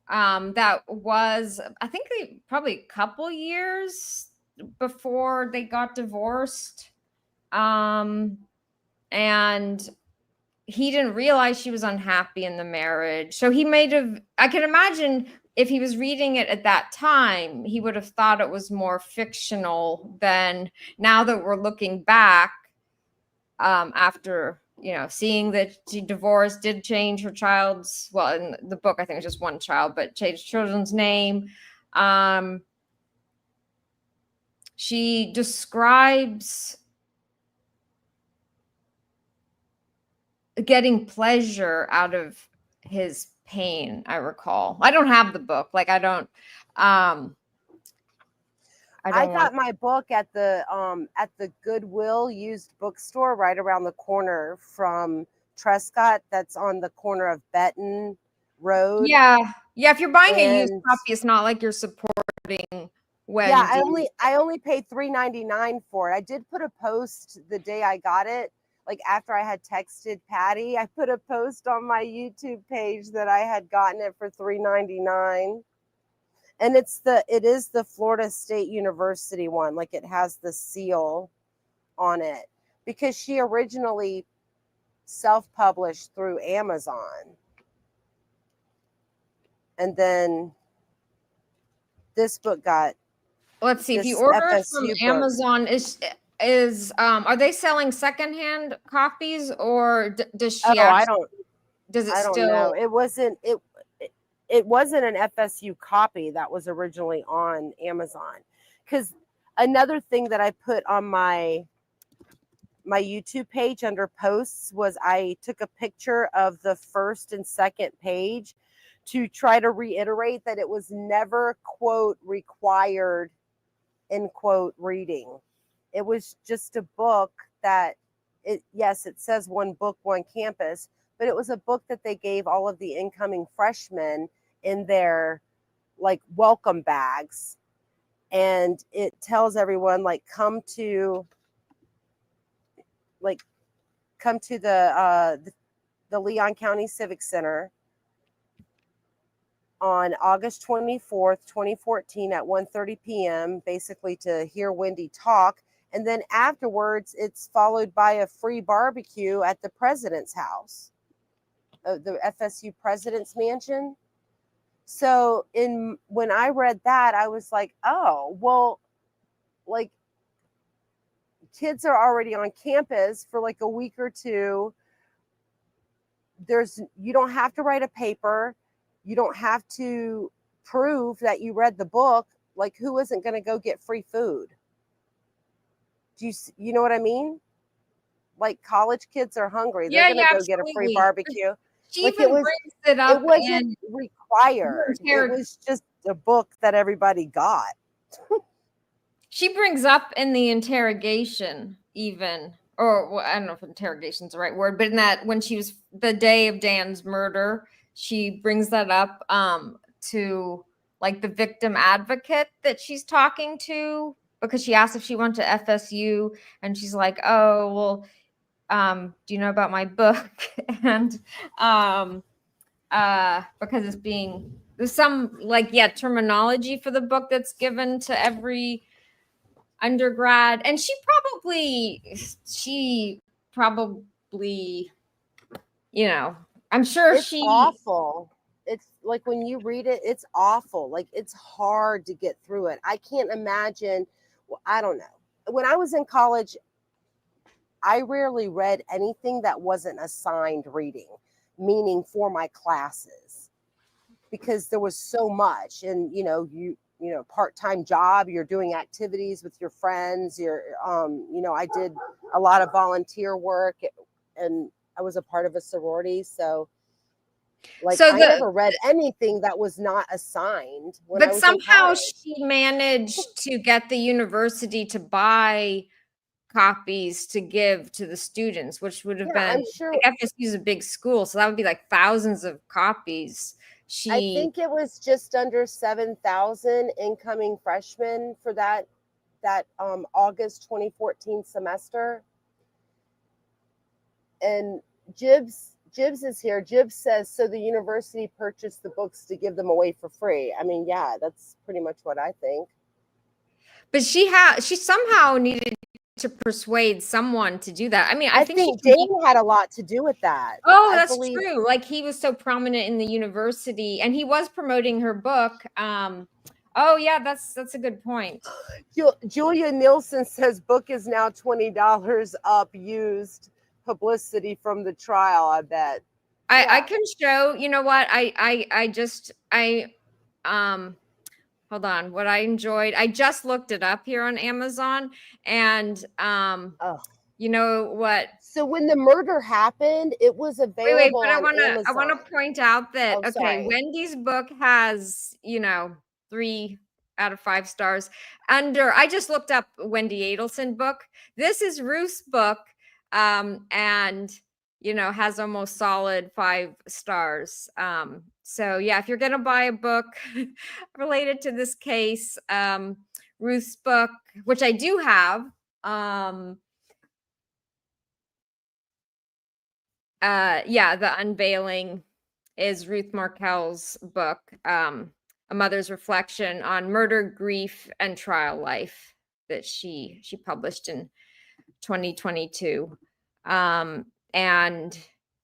A: That was, I think, probably a couple years before they got divorced. Um, and he didn't realize she was unhappy in the marriage. So he might have, I can imagine if he was reading it at that time, he would have thought it was more fictional than now that we're looking back, after, you know, seeing that she divorced, did change her child's, well, in the book I think it was just one child, but changed children's name. She describes getting pleasure out of his pain, I recall. I don't have the book, like I don't
B: I
A: want.
B: got my book at the Goodwill used bookstore right around the corner from Trescott. That's on the corner of Benton Road.
A: Yeah, if you're buying a used
B: And
A: copy, it's not like you're supporting
B: yeah,
A: Wendy.
B: I only paid $3.99 for it. I did put a post the day I got it, like after I had texted Patty. I put a post on my YouTube page that I had gotten it for $3.99. And it is the Florida State University one. Like it has the seal on it because she originally self-published through Amazon. And then this book got,
A: Let's see, if you
B: this
A: order it from
B: FSU book.
A: Amazon, is are they selling secondhand copies, or does she
B: Oh,
A: actually, does it
B: I don't know.
A: still?
B: It wasn't an FSU copy that was originally on Amazon. Because another thing that I put on my YouTube page under posts was I took a picture of the first and second page to try to reiterate that it was never, quote, required, end quote, reading. It was just a book that it says one book, one campus, but it was a book that they gave all of the incoming freshmen in their like welcome bags. And it tells everyone like come to the Leon County Civic Center on August 24th, 2014 at 1:30 p.m. basically to hear Wendi talk. And then afterwards, it's followed by a free barbecue at the president's house, the FSU president's mansion. So when I read that, I was like, oh, well, like kids are already on campus for like a week or two. You don't have to write a paper. You don't have to prove that you read the book, like who isn't going to go get free food? You know what I mean? Like college kids are hungry. They're
A: Yeah,
B: going to
A: yeah,
B: go get a free
A: absolutely.
B: barbecue.
A: She
B: Like
A: even brings it
B: it
A: up
B: wasn't
A: in
B: required. It was just a book that everybody got.
A: She brings up in the interrogation, even, or well, I don't know if interrogation's the right word, but in that when she was the day of Dan's murder, she brings that up to like the victim advocate that she's talking to, because she asked if she went to FSU, and she's like, "Oh, well, do you know about my book?" And because it's being, there's some like, yeah, terminology for the book that's given to every undergrad, and she probably, you know, I'm sure
B: It's
A: she
B: awful. It's like when you read it, it's awful. Like it's hard to get through it. I can't imagine. Well, I don't know. When I was in college, I rarely read anything that wasn't assigned reading, meaning for my classes, because there was so much. And part-time job, you're doing activities with your friends, I did a lot of volunteer work, and I was a part of a sorority, so like I never read anything that was not assigned when I was in
A: somehow
B: college.
A: she managed to get the university to buy copies to give to the students, which would have been,
B: I'm sure.
A: like, FSU is a big school, so that would be like thousands of copies.
B: I think it was just under 7,000 incoming freshmen for that August 2014 semester. And Jibs is here. Jibs says, so the university purchased the books to give them away for free. I mean, yeah, that's pretty much what I think.
A: But she somehow needed to persuade someone to do that. I mean, I think
B: Dan had a lot to do with that.
A: Oh, that's true. Like he was so prominent in the university, and he was promoting her book. Oh yeah, that's a good point.
B: Julia Nielsen says book is now $20 up used publicity from the trial. I bet.
A: I can show. You know what? Hold on. What I enjoyed, I just looked it up here on Amazon, and you know what?
B: So when the murder happened, it was available
A: but
B: on Amazon.
A: I want to point out that
B: sorry.
A: Wendy's book has 3 out of 5 stars. I just looked up Wendi Adelson book. This is Ruth's book, and has almost solid 5 stars. So yeah, if you're gonna buy a book related to this case, Ruth's book, which I do have, The Unveiling is Ruth Markel's book, A Mother's Reflection on Murder, Grief, and Trial Life, that she published in 2022. And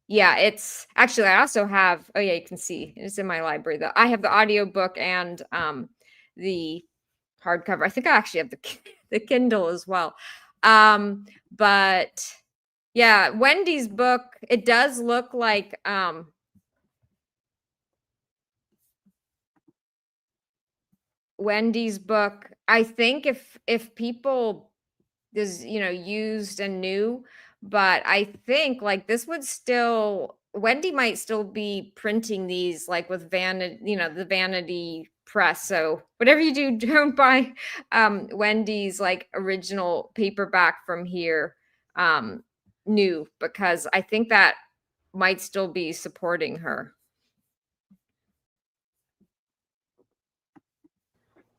A: yeah, it's actually, I also have, oh yeah, you can see it's in my library. I have the audiobook and the hardcover. I think I actually have the Kindle as well. But yeah, Wendy's book, it does look like Wendy's book. I think if people is used and new, but I think like this would still, Wendi might still be printing these like with vanity, the vanity press. So whatever you do, don't buy Wendy's like original paperback from here new, because I think that might still be supporting her.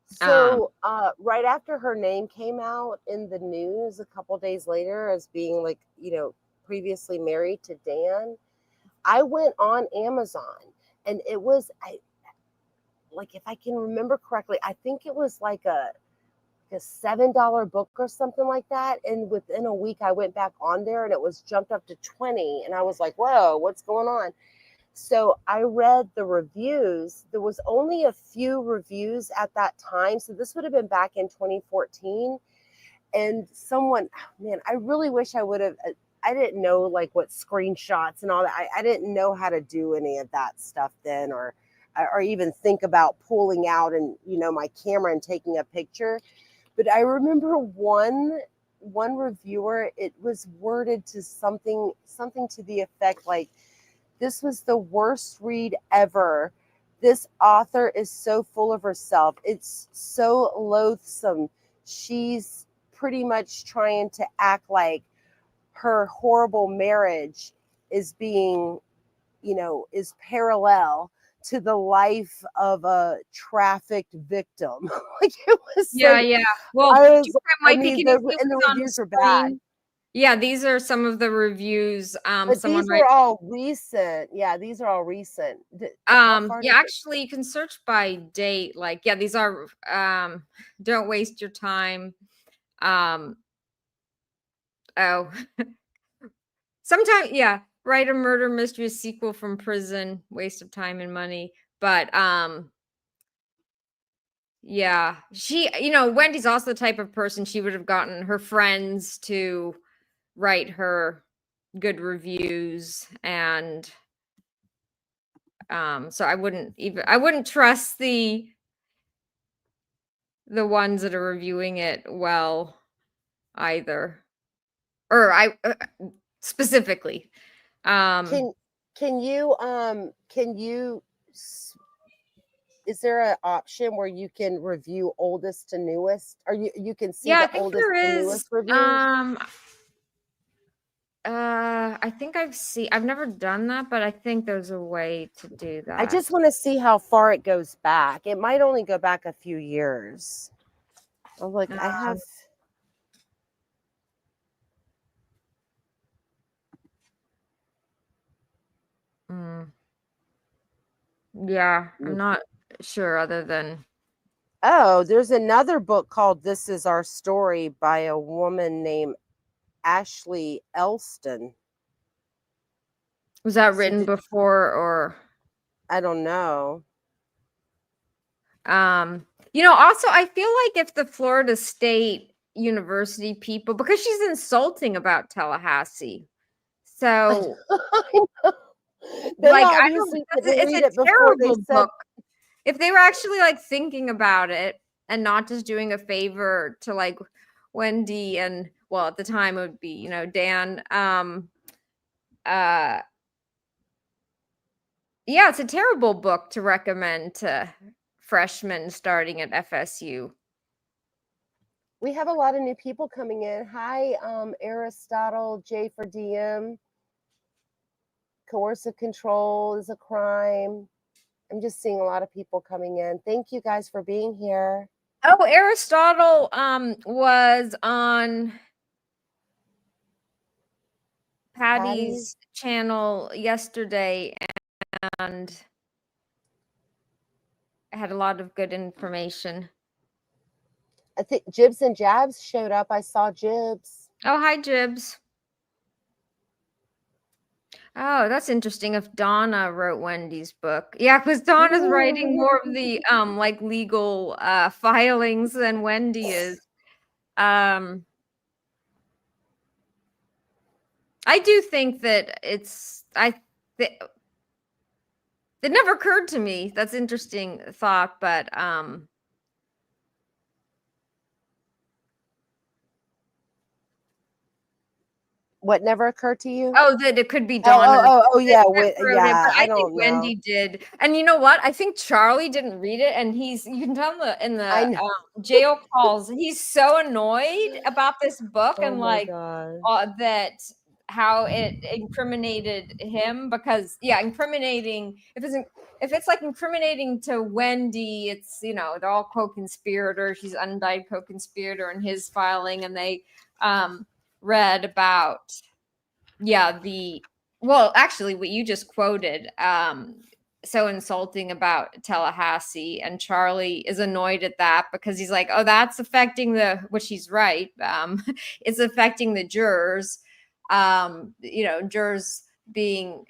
B: So right after her name came out in the news a couple days later as being like, previously married to Dan, I went on Amazon, and it was, if I can remember correctly, I think it was like a $7 book or something like that. And within a week I went back on there and it was jumped up to 20. And I was like, whoa, what's going on? So I read the reviews. There was only a few reviews at that time. So this would have been back in 2014. And someone, man, I really wish I would have, I didn't know like what screenshots and all that. I didn't know how to do any of that stuff then, or or even think about pulling out and, my camera and taking a picture. But I remember one reviewer, it was worded to something to the effect like, this was the worst read ever. This author is so full of herself. It's so loathsome. She's pretty much trying to act like her horrible marriage is being, is parallel to the life of a trafficked victim. Like, it was
A: Yeah. Well,
B: the reviews were bad.
A: Yeah, these are some of the reviews.
B: But these are all recent. Yeah, these are all recent.
A: Actually, you can search by date. Like, yeah, these are don't waste your time. Oh, sometimes, yeah, write a murder mystery sequel from prison, waste of time and money. But yeah, Wendy's also the type of person, she would have gotten her friends to write her good reviews, and so I wouldn't trust the ones that are reviewing it well either, or specifically.
B: Can you is there an option where you can review oldest to newest, or you can see
A: Yeah, I
B: the
A: think
B: oldest
A: there
B: to
A: is.
B: newest reviews?
A: I think I've never done that, but I think there's a way to do that.
B: I just want to see how far it goes back. It might only go back a few years. Oh, look, I have.
A: Yeah, I'm not sure other than.
B: Oh, there's another book called This Is Our Story by a woman named Ashley Elston.
A: Was that written before, or?
B: I don't know.
A: Also, I feel like if the Florida State University people, because she's insulting about Tallahassee. So, like, I don't, it's a terrible book. If they were actually like thinking about it and not just doing a favor to like Wendi and, well, at the time it would be, Dan. Yeah, it's a terrible book to recommend to freshmen starting at FSU.
B: We have a lot of new people coming in. Hi, Aristotle, J for DM. Coercive control is a crime. I'm just seeing a lot of people coming in. Thank you guys for being here.
A: Oh, Aristotle was on Patty's channel yesterday, and had a lot of good information.
B: I think Jibs and Jabs showed up. I saw Jibs.
A: Oh, hi, Jibs. Oh, that's interesting. If Donna wrote Wendy's book. Yeah, because Donna's writing more of the like legal filings than Wendi is. I do think that it never occurred to me. That's interesting thought, but
B: what never occurred to you?
A: Oh, that it could be Donna.
B: Yeah.
A: Yeah,
B: I
A: think Wendi did. And you know what? I think Charlie didn't read it, and you can tell in the jail calls, he's so annoyed about this book and like that how it incriminated him, because incriminating, if it's like incriminating to Wendi, it's they're all co-conspirators. She's undied co-conspirator in his filing, and they read about actually what you just quoted, so insulting about Tallahassee, and Charlie is annoyed at that because he's like, oh, that's affecting which he's right, it's affecting the jurors, jurors being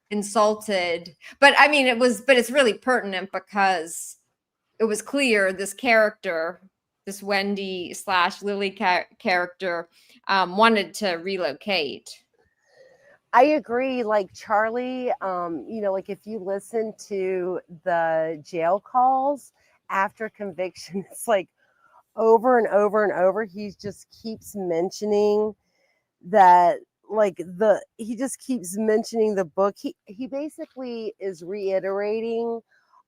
A: insulted. But I mean, it's really pertinent because it was clear this character, this Wendi / Lily character, wanted to relocate.
B: I agree. Like Charlie, like if you listen to the jail calls after conviction, it's like over and over and over. He just keeps mentioning that, like he just keeps mentioning the book. He basically is reiterating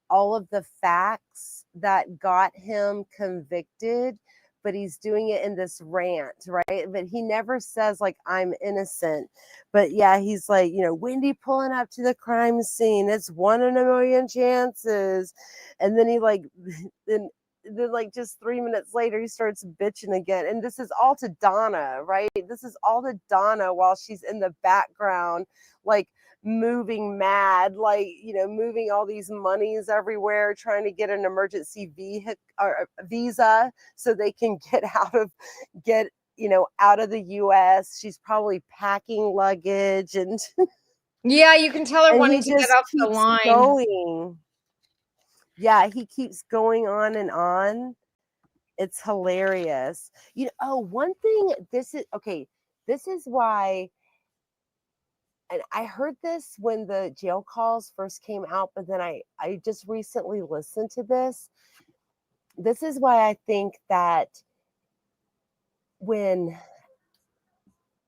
B: all of the facts that got him convicted, but he's doing it in this rant, right? But he never says like I'm innocent. But yeah, he's like, Wendy pulling up to the crime scene, it's 1 in a million chances. And then he like then like just 3 minutes later he starts bitching again. And this is all to Donna, right? This is all to Donna while she's in the background, like moving mad, like moving all these monies everywhere, trying to get an emergency visa so they can get out of the US. She's probably packing luggage and
A: Yeah, you can tell her
B: and
A: wanting
B: he
A: to get
B: just
A: off the
B: keeps
A: line.
B: going. Yeah, he keeps going on and on. It's hilarious. One thing, this is why, and I heard this when the jail calls first came out, but then I just recently listened to this. This is why I think that when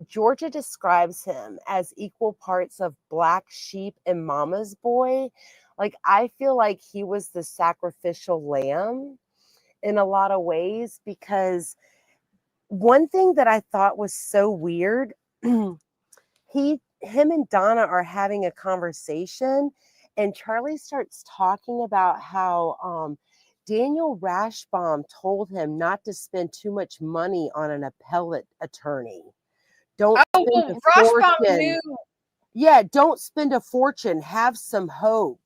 B: Georgia describes him as equal parts of black sheep and mama's boy, like I feel like he was the sacrificial lamb in a lot of ways, because one thing that I thought was so weird, him and Donna are having a conversation, and Charlie starts talking about how Daniel Rashbaum told him not to spend too much money on an appellate attorney. Don't
A: Oh,
B: spend a
A: well, Rashbaum
B: fortune.
A: knew.
B: Yeah, don't spend a fortune. Have some hope.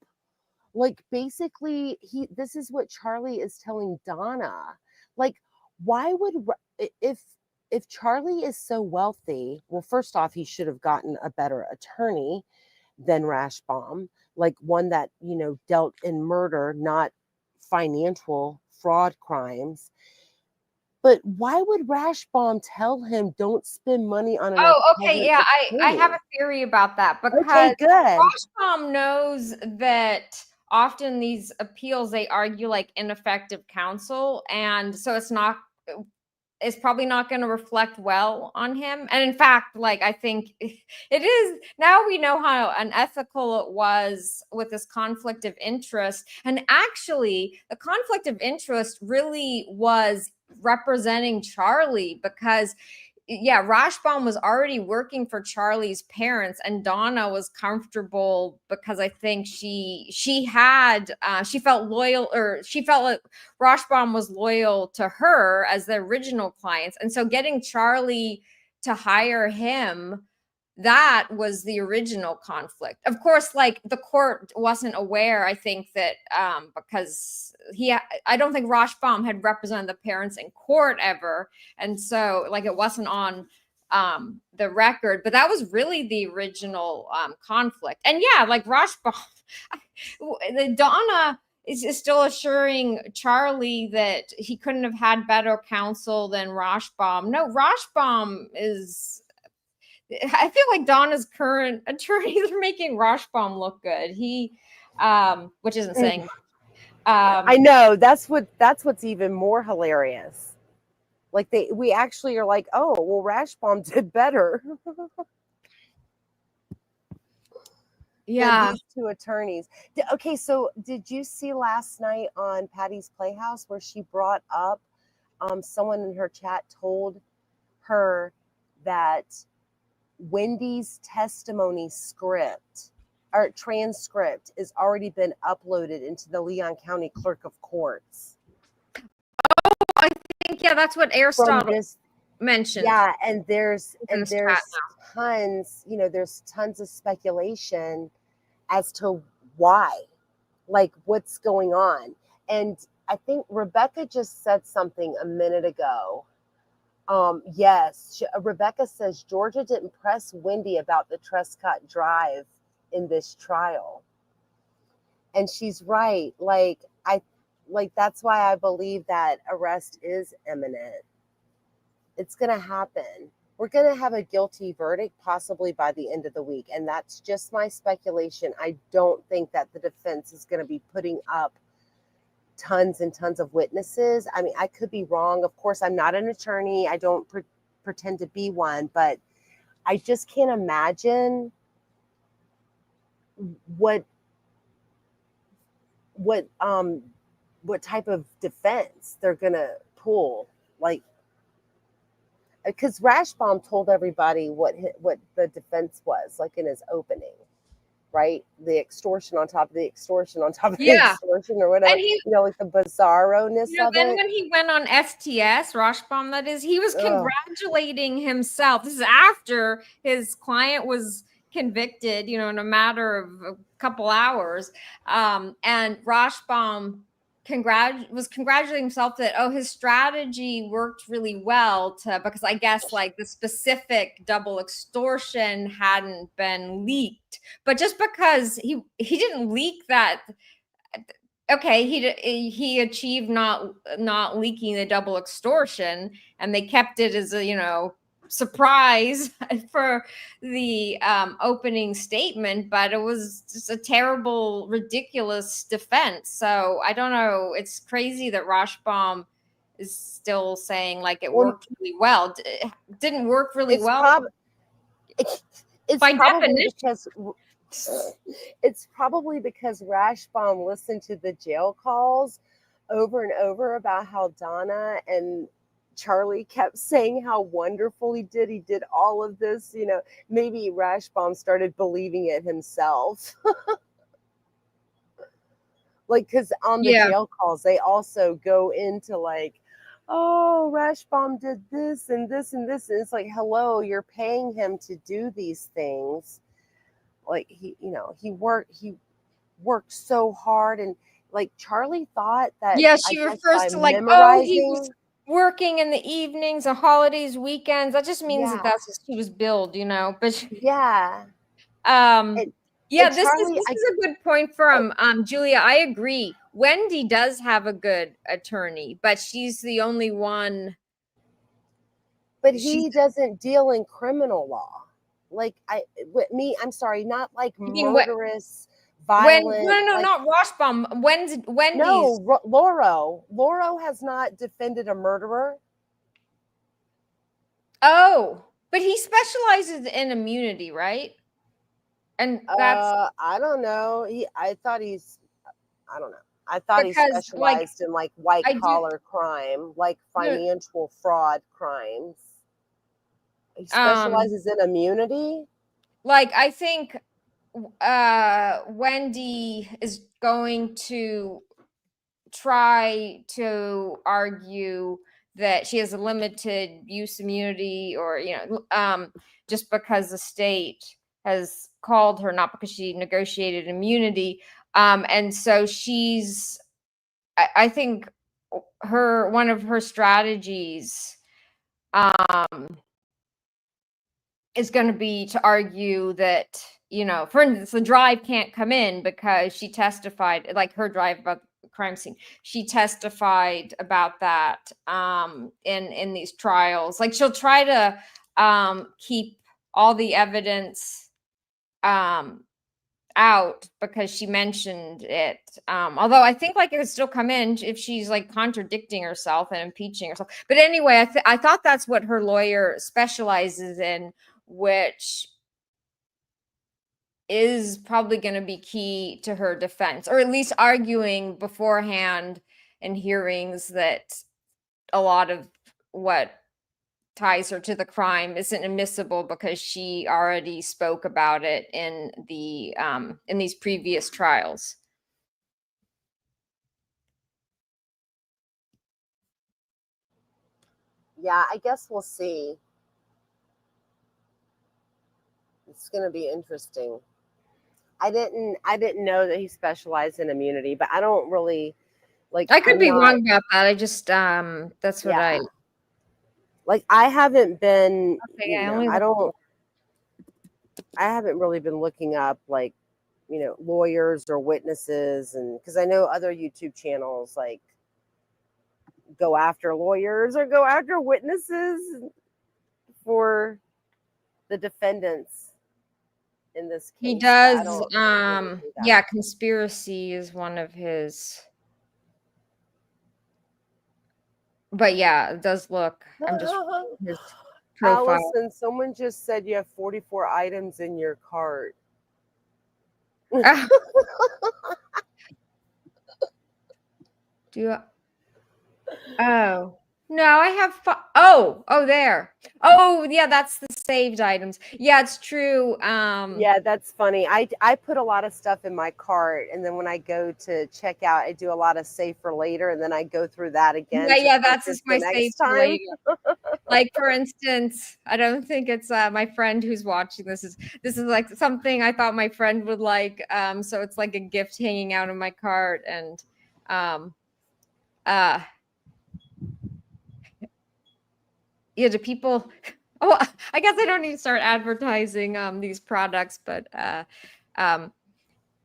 B: Like basically, this is what Charlie is telling Donna. Like, why would if Charlie is so wealthy? Well, first off, he should have gotten a better attorney than Rashbaum, like one that dealt in murder, not financial fraud crimes. But why would Rashbaum tell him don't spend money on an
A: Oh, okay,
B: appellate
A: yeah, I have
B: attorney?
A: a theory about that,
B: Okay,
A: because
B: good.
A: Rashbaum knows that often these appeals, they argue like ineffective counsel, and so it's probably not going to reflect well on him. And in fact, like I think it is, now we know how unethical it was with this conflict of interest. And actually, the conflict of interest really was representing Charlie, because yeah, Rashbaum was already working for Charlie's parents, and Donna was comfortable because I think she felt loyal, or she felt like Rashbaum was loyal to her as the original clients, and so getting Charlie to hire him, that was the original conflict. Of course, like the court wasn't aware. I think that because I don't think Rashbaum had represented the parents in court ever, and so like it wasn't on the record, but that was really the original conflict. And yeah, like Rashbaum, the Donna is still assuring Charlie that he couldn't have had better counsel than Rashbaum. No, Rashbaum is, I feel like Donna's current attorneys are making Rashbaum look good. Which isn't saying much.
B: I know, that's what's even more hilarious. Like we actually are like, oh, well, Rashbaum did better than
A: Yeah.
B: these two attorneys. Okay, so did you see last night on Patty's Playhouse where she brought up someone in her chat told her that Wendy's testimony script or transcript has already been uploaded into the Leon County Clerk of Courts.
A: I think, yeah, that's what Aristotle mentioned.
B: Yeah, and there's
A: tons,
B: there's tons of speculation as to why, like what's going on. And I think Rebecca just said something a minute ago. Yes, Rebecca says Georgia didn't press Wendy about the Trescott Drive in this trial. And she's right. Like that's why I believe that arrest is imminent. It's going to happen. we're going to have a guilty verdict possibly by the end of the week. And that's just my speculation. I don't think that the defense is going to be putting up tons and tons of witnesses. I mean, I could be wrong. Of course, I'm not an attorney. I don't pretend to be one, but I just can't imagine what type of defense they're going to pull. Like, because Rashbaum told everybody what the defense was, like in his opening, right? The extortion on top of the extortion on top of the extortion, or whatever.
A: And he,
B: like the bizarro-ness of
A: then
B: it.
A: when he went on STS, Rashbaum, that is, he was congratulating himself. This is after his client was convicted, in a matter of a couple hours. And Rashbaum was congratulating himself that his strategy worked really well because I guess like the specific double extortion hadn't been leaked, but just because he didn't leak that, okay, he achieved not leaking the double extortion, and they kept it as a surprise for the opening statement, but it was just a terrible, ridiculous defense. So I don't know. It's crazy that Rashbaum is still saying like it worked really well. It didn't work really well.
B: It's
A: by
B: probably
A: definition.
B: because it's probably because Rashbaum listened to the jail calls over and over about how Donna and Charlie kept saying how wonderful he did. He did all of this, maybe Rashbaum started believing it himself. Like, because on the jail calls, they also go into like, oh, Rashbaum did this and this and this. And it's like, hello, you're paying him to do these things. Like he worked so hard, and like Charlie thought that.
A: Yeah, she refers to like, he was working in the evenings, the holidays, weekends. That just means that that's what she was billed, But
B: this is
A: a good point from Julia. I agree. Wendi does have a good attorney, but she's the only one.
B: But he doesn't deal in criminal law. Like I'm sorry, not like murderous, violent.
A: No, not Rashbaum. Wendy's.
B: No, Lauro has not defended a murderer.
A: Oh, but he specializes in immunity, right? And that's
B: I don't know. I thought he specialized in like white collar crime, like financial fraud crimes. He specializes in immunity.
A: Like, I think Wendi is going to try to argue that she has a limited use immunity, or just because the state has called her, not because she negotiated immunity. And so she's, I think one of her strategies is going to be to argue that, for instance, the drive can't come in because she testified, like her drive about the crime scene. She testified about that in these trials. Like, she'll try to keep all the evidence out because she mentioned it. Although I think like it would still come in if she's like contradicting herself and impeaching herself. But anyway, I thought that's what her lawyer specializes in, which is probably going to be key to her defense, or at least arguing beforehand in hearings that a lot of what ties her to the crime isn't admissible because she already spoke about it in these previous trials.
B: Yeah, I guess we'll see. It's going to be interesting. I didn't know that he specialized in immunity, but I don't really like.
A: I could be wrong about that. I just that's what I
B: like. I haven't been.
A: Okay,
B: I haven't really been looking up like, lawyers or witnesses, and because I know other YouTube channels like go after lawyers or go after witnesses for the defendants in this case.
A: He
B: but I
A: does.
B: don't really do that.
A: Yeah, conspiracy is one of his. But yeah, it does look. I'm just reading his profile.
B: Allison, someone just said you have 44 items in your cart.
A: Do you? Oh no, I have. Oh, there. Oh yeah, that's the saved items. Yeah, it's true.
B: Yeah, that's funny. I put a lot of stuff in my cart, and then when I go to check out, I do a lot of save for later, and then I go through that again.
A: Yeah, that's just my save for
B: time.
A: later. Like for instance, I don't think it's my friend who's watching this is like something I thought my friend would like. So it's like a gift hanging out in my cart, and yeah, do people? Oh, I guess I don't need to start advertising these products, but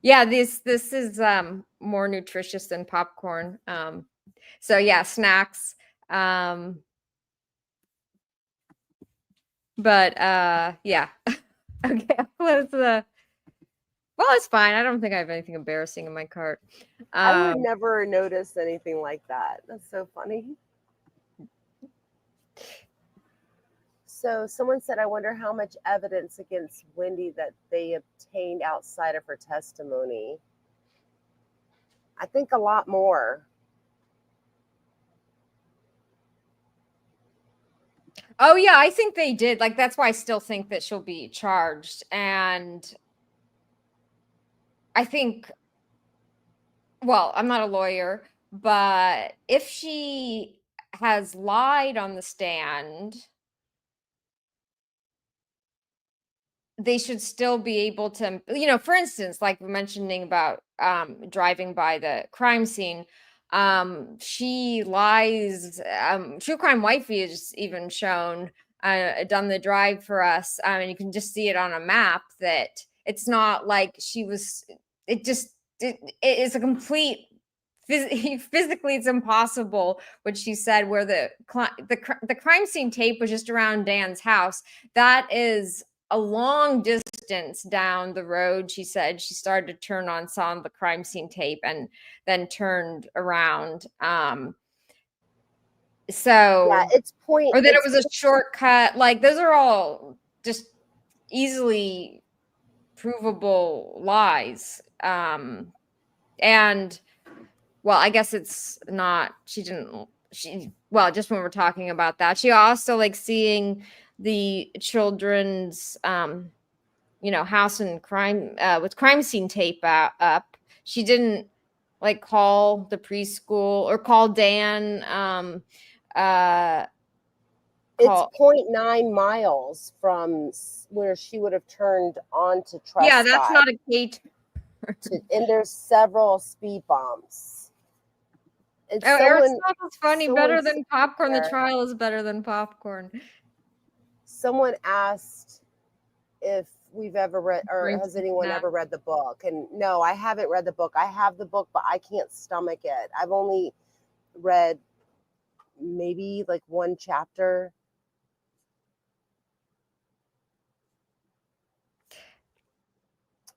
A: yeah, this is more nutritious than popcorn. So yeah, snacks. But yeah. Okay, I'll close the. Well, it's fine. I don't think I have anything embarrassing in my cart.
B: I would never notice anything like that. That's so funny. So someone said, I wonder how much evidence against Wendi that they obtained outside of her testimony. I think a lot more.
A: Oh yeah, I think they did. Like that's why I still think that she'll be charged. And I think, well, I'm not a lawyer, but if she has lied on the stand, they should still be able to, for instance, like mentioning about driving by the crime scene. She lies. True Crime Wifey is even shown, done the drive for us, and you can just see it on a map that it's not like she was. It is a complete. Physically, it's impossible what she said. Where the crime scene tape was just around Dan's house. That is a long distance down the road. She said she started to turn on, saw the crime scene tape, and then turned around. So
B: yeah, it's point,
A: or that it was a shortcut. Like those are all just easily provable lies. And well, I guess it's not. Well, just when we're talking about that, she also like seeing the children's house and crime with crime scene tape up. She didn't like call the preschool or call Dan.
B: It's 0.9 miles from where she would have turned onto Trescott.
A: Yeah, that's not a gate.
B: And there's several speed bumps.
A: Aristotle's funny. Better than popcorn. The trial is better than popcorn.
B: Someone asked if we've ever read, or has anyone ever read the book? And no, I haven't read the book. I have the book, but I can't stomach it. I've only read maybe like one chapter.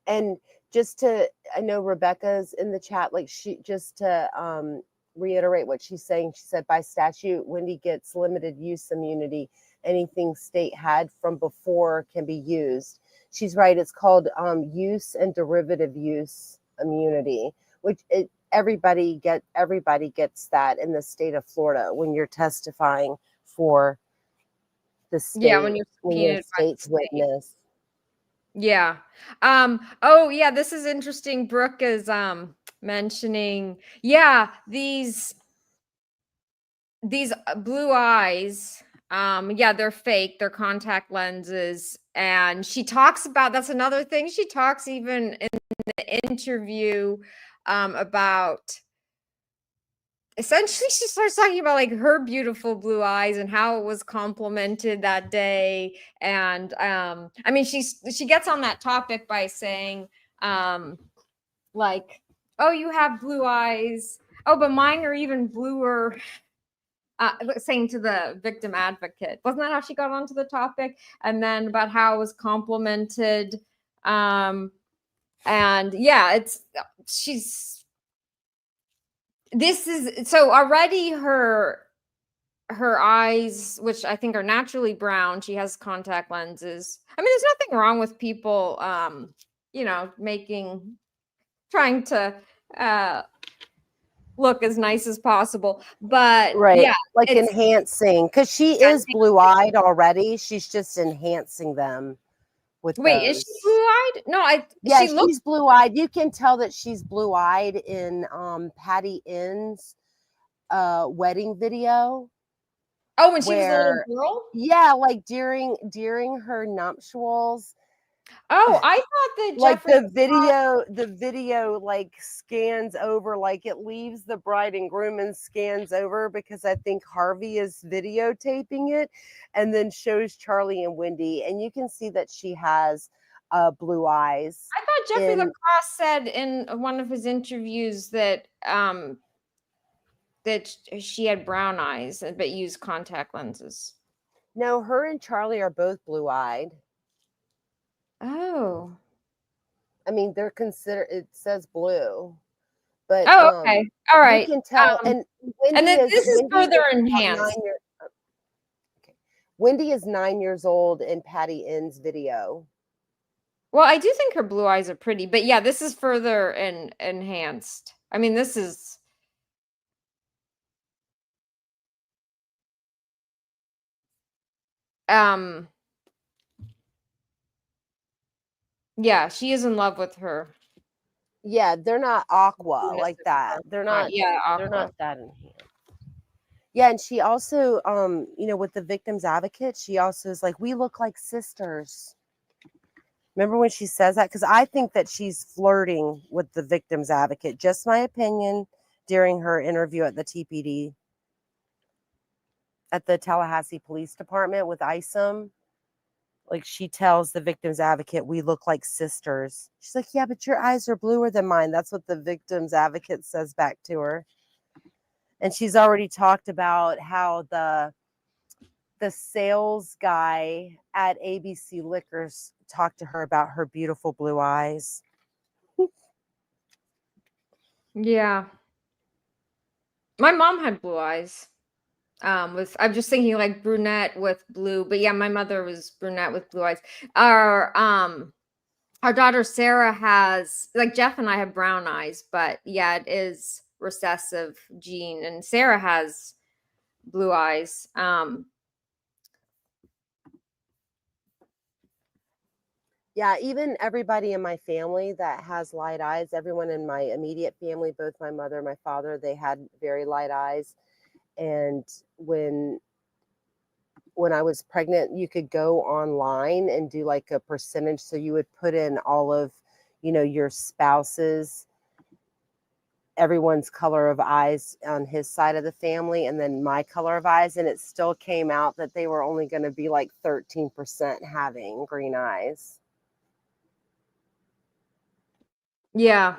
B: And I know Rebecca's in the chat, like just to reiterate what she's saying. She said, by statute, Wendi gets limited use immunity. Anything state had from before can be used. She's right. It's called use and derivative use immunity, which everybody gets that in the state of Florida when you're testifying for the state.
A: Yeah, when you're
B: state's witness.
A: Yeah. Oh yeah, this is interesting. Brooke is mentioning, yeah, these blue eyes. Yeah, they're fake. They're contact lenses. And she talks about, that's another thing. She talks even in the interview about, essentially she starts talking about like her beautiful blue eyes and how it was complimented that day. And I mean, she gets on that topic by saying like, oh, you have blue eyes. Oh, but mine are even bluer. saying to the victim advocate. Wasn't that how she got onto the topic? And then about how it was complimented. And yeah, this is so already her eyes, which I think are naturally brown. She has contact lenses. I mean, there's nothing wrong with people, trying to look as nice as possible. But
B: Right.
A: yeah,
B: Like
A: it's
B: enhancing, because she is blue-eyed already. She's just enhancing them with
A: wait, is she
B: those.
A: blue-eyed? No,
B: Yeah,
A: she looks.
B: she's blue-eyed. You can tell that she's blue-eyed in Patty Inn's wedding video,
A: Oh, when she was a little
B: where
A: girl.
B: yeah, like during her nuptials.
A: Oh, I thought that
B: Like
A: Jeffrey.
B: the video like scans over, like it leaves the bride and groom and scans over, because I think Harvey is videotaping it, and then shows Charlie and Wendi, and you can see that she has blue eyes.
A: I thought Jeffrey
B: In
A: Lacrosse said in one of his interviews that she had brown eyes but used contact lenses.
B: No, her and Charlie are both blue eyed.
A: Oh.
B: I mean, they're considered. It says blue, but
A: Oh, okay. All
B: you
A: right.
B: can tell. And
A: And then this is further
B: about
A: enhanced.
B: okay. Wendi is 9 years old in Patty Inn's video.
A: Well, I do think her blue eyes are pretty, but yeah, this is further enhanced. I mean, this is yeah, she is in love with her.
B: Yeah, they're not aqua like that. They're not.
A: Yeah,
B: They're
A: aqua.
B: not that enhanced. Yeah, and she also, with the victim's advocate, she also is like, we look like sisters. Remember when she says that? Because I think that she's flirting with the victim's advocate. Just my opinion during her interview at the TPD, at the Tallahassee Police Department with Isom. Like she tells the victim's advocate, we look like sisters. She's like, yeah, but your eyes are bluer than mine. That's what the victim's advocate says back to her. And she's already talked about how the sales guy at ABC Liquors talked to her about her beautiful blue eyes.
A: Yeah. My mom had blue eyes. I'm just thinking like brunette with blue, but yeah, my mother was brunette with blue eyes. Our daughter Sarah has, like, Jeff and I have brown eyes, but yeah, it is recessive gene, and Sarah has blue eyes.
B: Yeah, even everybody in my family that has light eyes, everyone in my immediate family, both my mother and my father, they had very light eyes. And when I was pregnant, you could go online and do like a percentage. So you would put in all of, your spouse's, everyone's color of eyes on his side of the family, and then my color of eyes. And it still came out that they were only going to be like 13% having green eyes.
A: Yeah.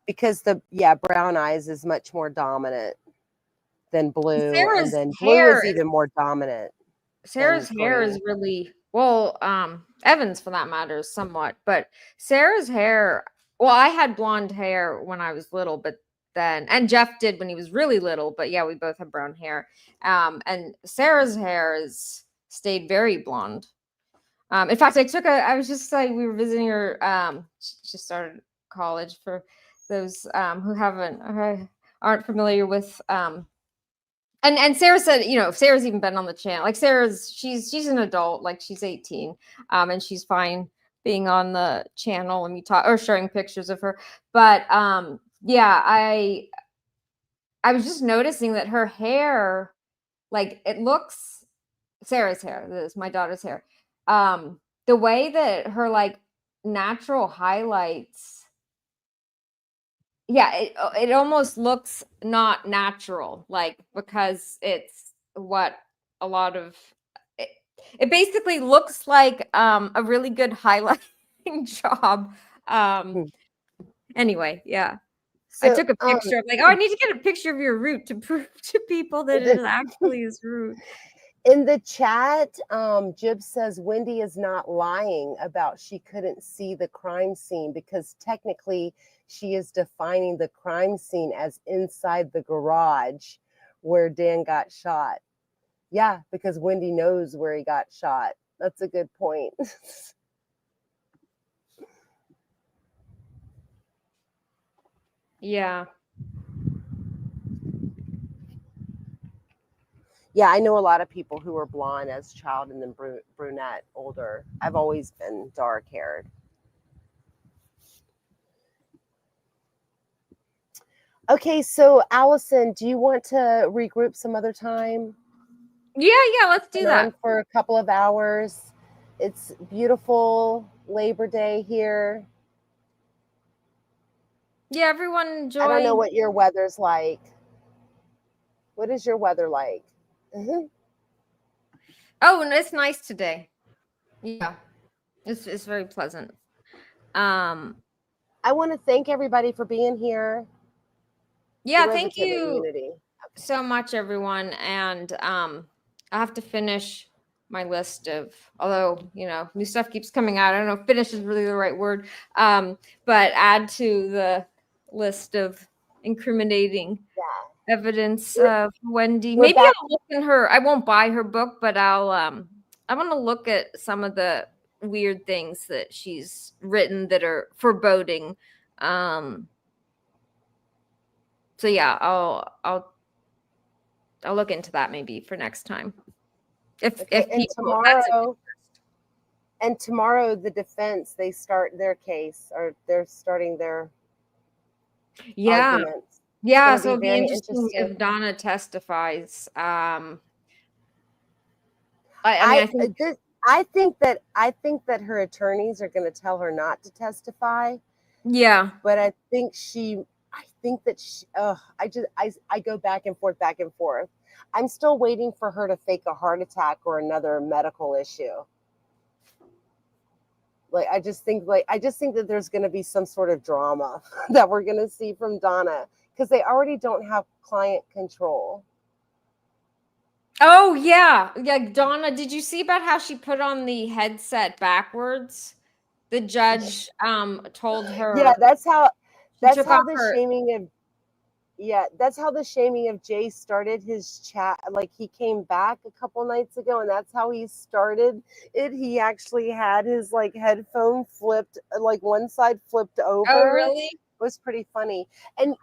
B: Because brown eyes is much more dominant than blue, and
A: Sarah's
B: then blue
A: hair
B: is even more dominant.
A: Sarah's hair is really well, Evan's for that matter somewhat, but Sarah's hair, well, I had blonde hair when I was little, but then, and Jeff did when he was really little, but yeah, we both have brown hair. And Sarah's hair is stayed very blonde. In fact, I was just like, we were visiting her, she just started college, for those who aren't familiar with and Sarah said, Sarah's even been on the channel. Like she's an adult, like she's 18, and she's fine being on the channel and we talk or sharing pictures of her. But yeah, I was just noticing that her hair, like it looks Sarah's hair, this is my daughter's hair. The way that her like natural highlights, yeah, it almost looks not natural, like, because it's what a lot of it basically looks like a really good highlighting job.
B: Hmm.
A: Anyway, yeah. I
B: So,
A: took a picture. I'm like, oh, I need to get a picture of your root to prove to people that it actually is root.
B: in the chat, Jib says Wendi is not lying about she couldn't see the crime scene because technically she is defining the crime scene as inside the garage where Dan got shot. Yeah, because Wendi knows where he got shot. That's a good point.
A: Yeah.
B: Yeah, I know a lot of people who were blonde as child and then brunette older. I've always been dark haired. Okay, so Allison, do you want to regroup some other time?
A: Yeah, let's do that.
B: For a couple of hours. It's beautiful Labor Day here.
A: Yeah, everyone enjoy.
B: I don't know what your weather's like. What is your weather like?
A: Oh, and it's nice today. Yeah, it's very pleasant.
B: I want to thank everybody for being here.
A: Yeah, thank you so much, everyone. And I have to finish my list of, although new stuff keeps coming out. I don't know if finish is really the right word, but add to the list of incriminating evidence of Wendi. Maybe I'll look in her. I won't buy her book, but I want to look at some of the weird things that she's written that are foreboding. So yeah, I'll look into that maybe for next time. If
B: tomorrow the defense, they start their case, or they're starting their arguments.
A: Yeah, so it'll be interesting if Donna testifies. I
B: think that her attorneys are going to tell her not to testify.
A: Yeah,
B: but I think that she, I go back and forth. I'm still waiting for her to fake a heart attack or another medical issue. I just think that there's going to be some sort of drama that we're going to see from Donna, because they already don't have client control.
A: Oh yeah, Donna, did you see about how she put on the headset backwards? The judge told her.
B: Yeah, that's how the shaming of Jay started his chat. Like, he came back a couple nights ago, and that's how he started it. He actually had his headphone flipped, one side flipped over.
A: Oh, really?
B: It was pretty funny. And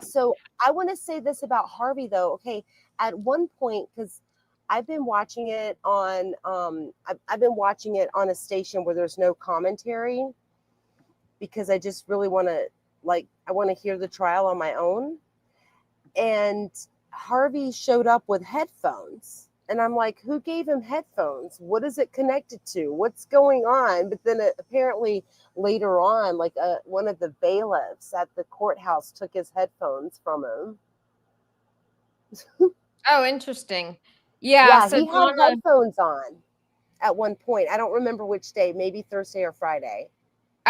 B: so I want to say this about Harvey, though. Okay, at one point, because I've been watching it on a station where there's no commentary, because I just really want to I want to hear the trial on my own. And Harvey showed up with headphones, and I'm like, who gave him headphones? What is it connected to? What's going on? But then apparently later on, one of the bailiffs at the courthouse took his headphones from him.
A: Oh, interesting. Yeah, so
B: he had headphones on at one point. I don't remember which day, maybe Thursday or Friday.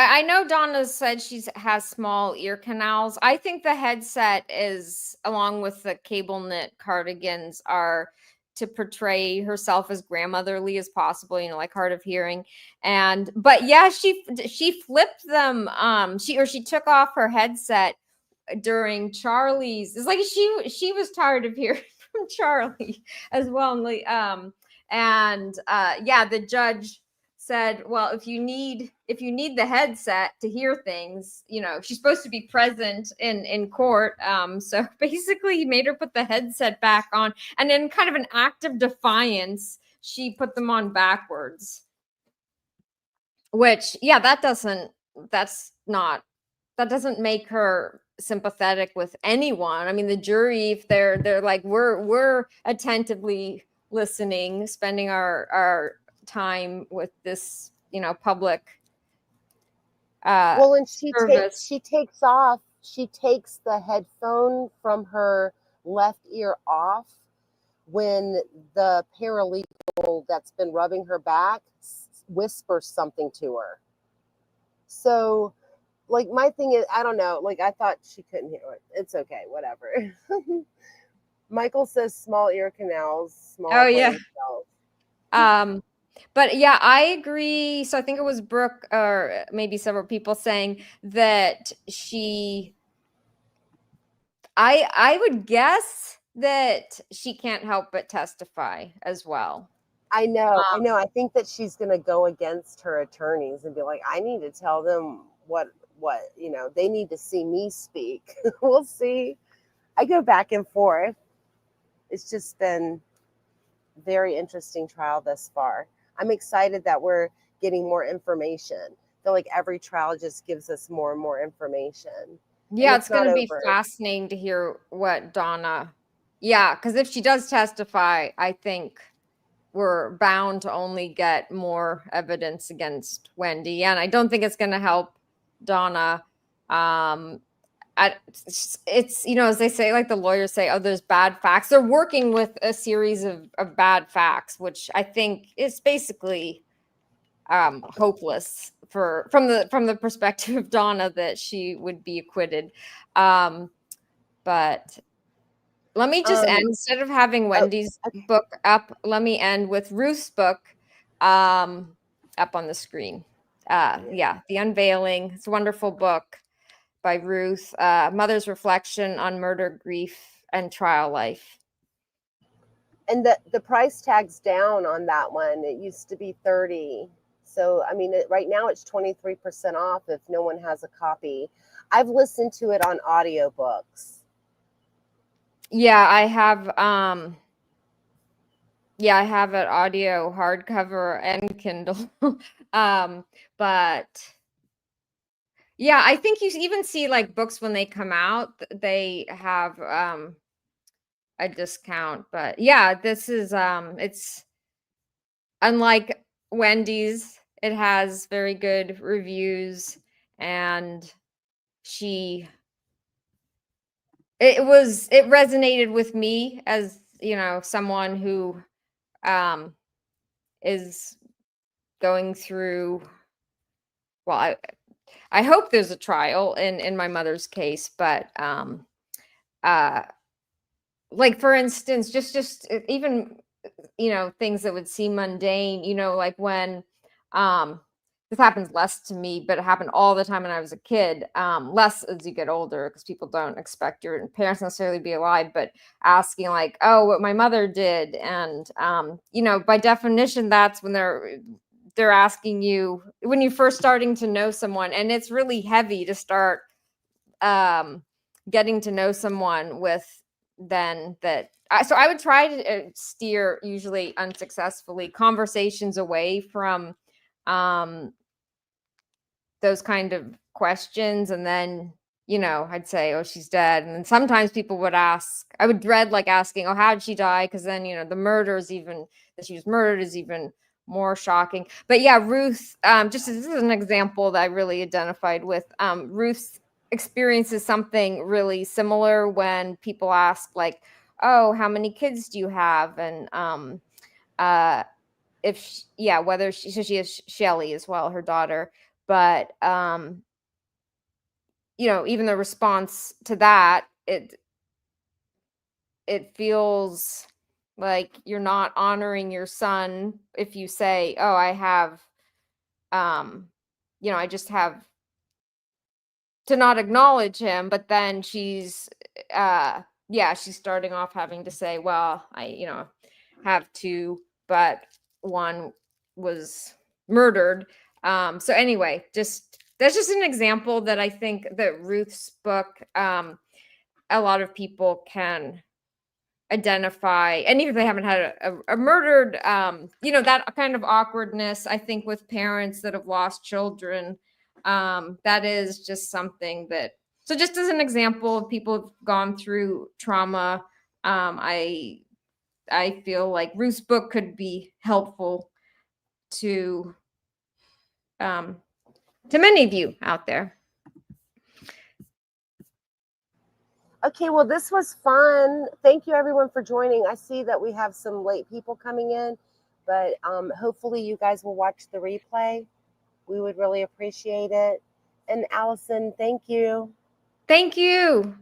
A: I know Donna said she has small ear canals. I think the headset is, along with the cable knit cardigans, are to portray herself as grandmotherly as possible, like hard of hearing. But yeah, she flipped them. She took off her headset during Charlie's. It's like she was tired of hearing from Charlie as well. The judge said, well, if you need the headset to hear things, she's supposed to be present in court. So basically he made her put the headset back on, and in kind of an act of defiance, she put them on backwards. Which, yeah, that doesn't make her sympathetic with anyone. I mean, the jury, if they're like, we're attentively listening, spending our time with this, public
B: and she takes the headphone from her left ear off when the paralegal that's been rubbing her back whispers something to her. So like my thing is, I don't know. Like I thought she couldn't hear it. It's okay, whatever. Michael says small ear canals,
A: Oh
B: small
A: yeah.
B: brain cells.
A: Um, but yeah, I agree. So I think it was Brooke or maybe several people saying that I would guess that she can't help but testify as well.
B: I know, I know. I think that she's gonna go against her attorneys and be like, I need to tell them what they need to see me speak. We'll see. I go back and forth. It's just been very interesting trial thus far. I'm excited that we're getting more information. I feel like every trial just gives us more and more information. And
A: Yeah,
B: it's
A: it's going
B: not
A: to be
B: over.
A: fascinating to hear what Donna. Yeah, because if she does testify, I think we're bound to only get more evidence against Wendi, and I don't think it's going to help Donna. Um, it's as they say, like the lawyers say, oh, there's bad facts. They're working with a series of bad facts, which I think is basically hopeless from the perspective of Donna that she would be acquitted. But let me just end,
B: Um,
A: instead of having
B: oh,
A: Wendy's
B: okay.
A: book up, let me end with Ruth's book up on the screen. Yeah, The Unveiling. It's a wonderful book by Ruth. Mother's Reflection on Murder, Grief, and Trial Life.
B: And the price tag's down on that one. It used to be 30. So I mean, right now it's 23% off if no one has a copy. I've listened to it on audiobooks.
A: Yeah, I have I have it audio, hardcover, and Kindle. But yeah, I think you even see like books when they come out, they have a discount. But yeah, this is it's unlike Wendy's, it has very good reviews, and she it resonated with me as, someone who um is going through, well, I hope there's a trial in my mother's case, but uh like for instance, just even things that would seem mundane, like when um this happens less to me, but it happened all the time when I was a kid, less as you get older because people don't expect your parents necessarily to be alive, but asking like, oh, what my mother did. And by definition, that's when they're asking you when you're first starting to know someone, and it's really heavy to start getting to know someone with then that. So I would try to steer, usually unsuccessfully, conversations away from um, those kind of questions, and then I'd say, oh, she's dead. And then sometimes people would ask, I would dread like asking, oh, how did she die? Because then the murder is even, that she was murdered is even more shocking. But yeah, Ruth, just this is an example that I really identified with. Ruth's experiences something really similar when people ask like, oh, how many kids do you have? And if whether she has Shelly as well, her daughter. But even the response to that, it feels like you're not honoring your son if you say, oh, I have I just have to not acknowledge him. But then she's she's starting off having to say, well, I have two, but one was murdered. So anyway, that's just an example that I think that Ruth's book, a lot of people can identify, and even if they haven't had a murdered, that kind of awkwardness, I think, with parents that have lost children, that is just something that, so just as an example of people who've gone through trauma, I feel like Ruth's book could be helpful to many of you out there.
B: Okay, well, this was fun. Thank you, everyone, for joining. I see that we have some late people coming in, but hopefully you guys will watch the replay. We would really appreciate it. And Allison, thank you.
A: Thank you.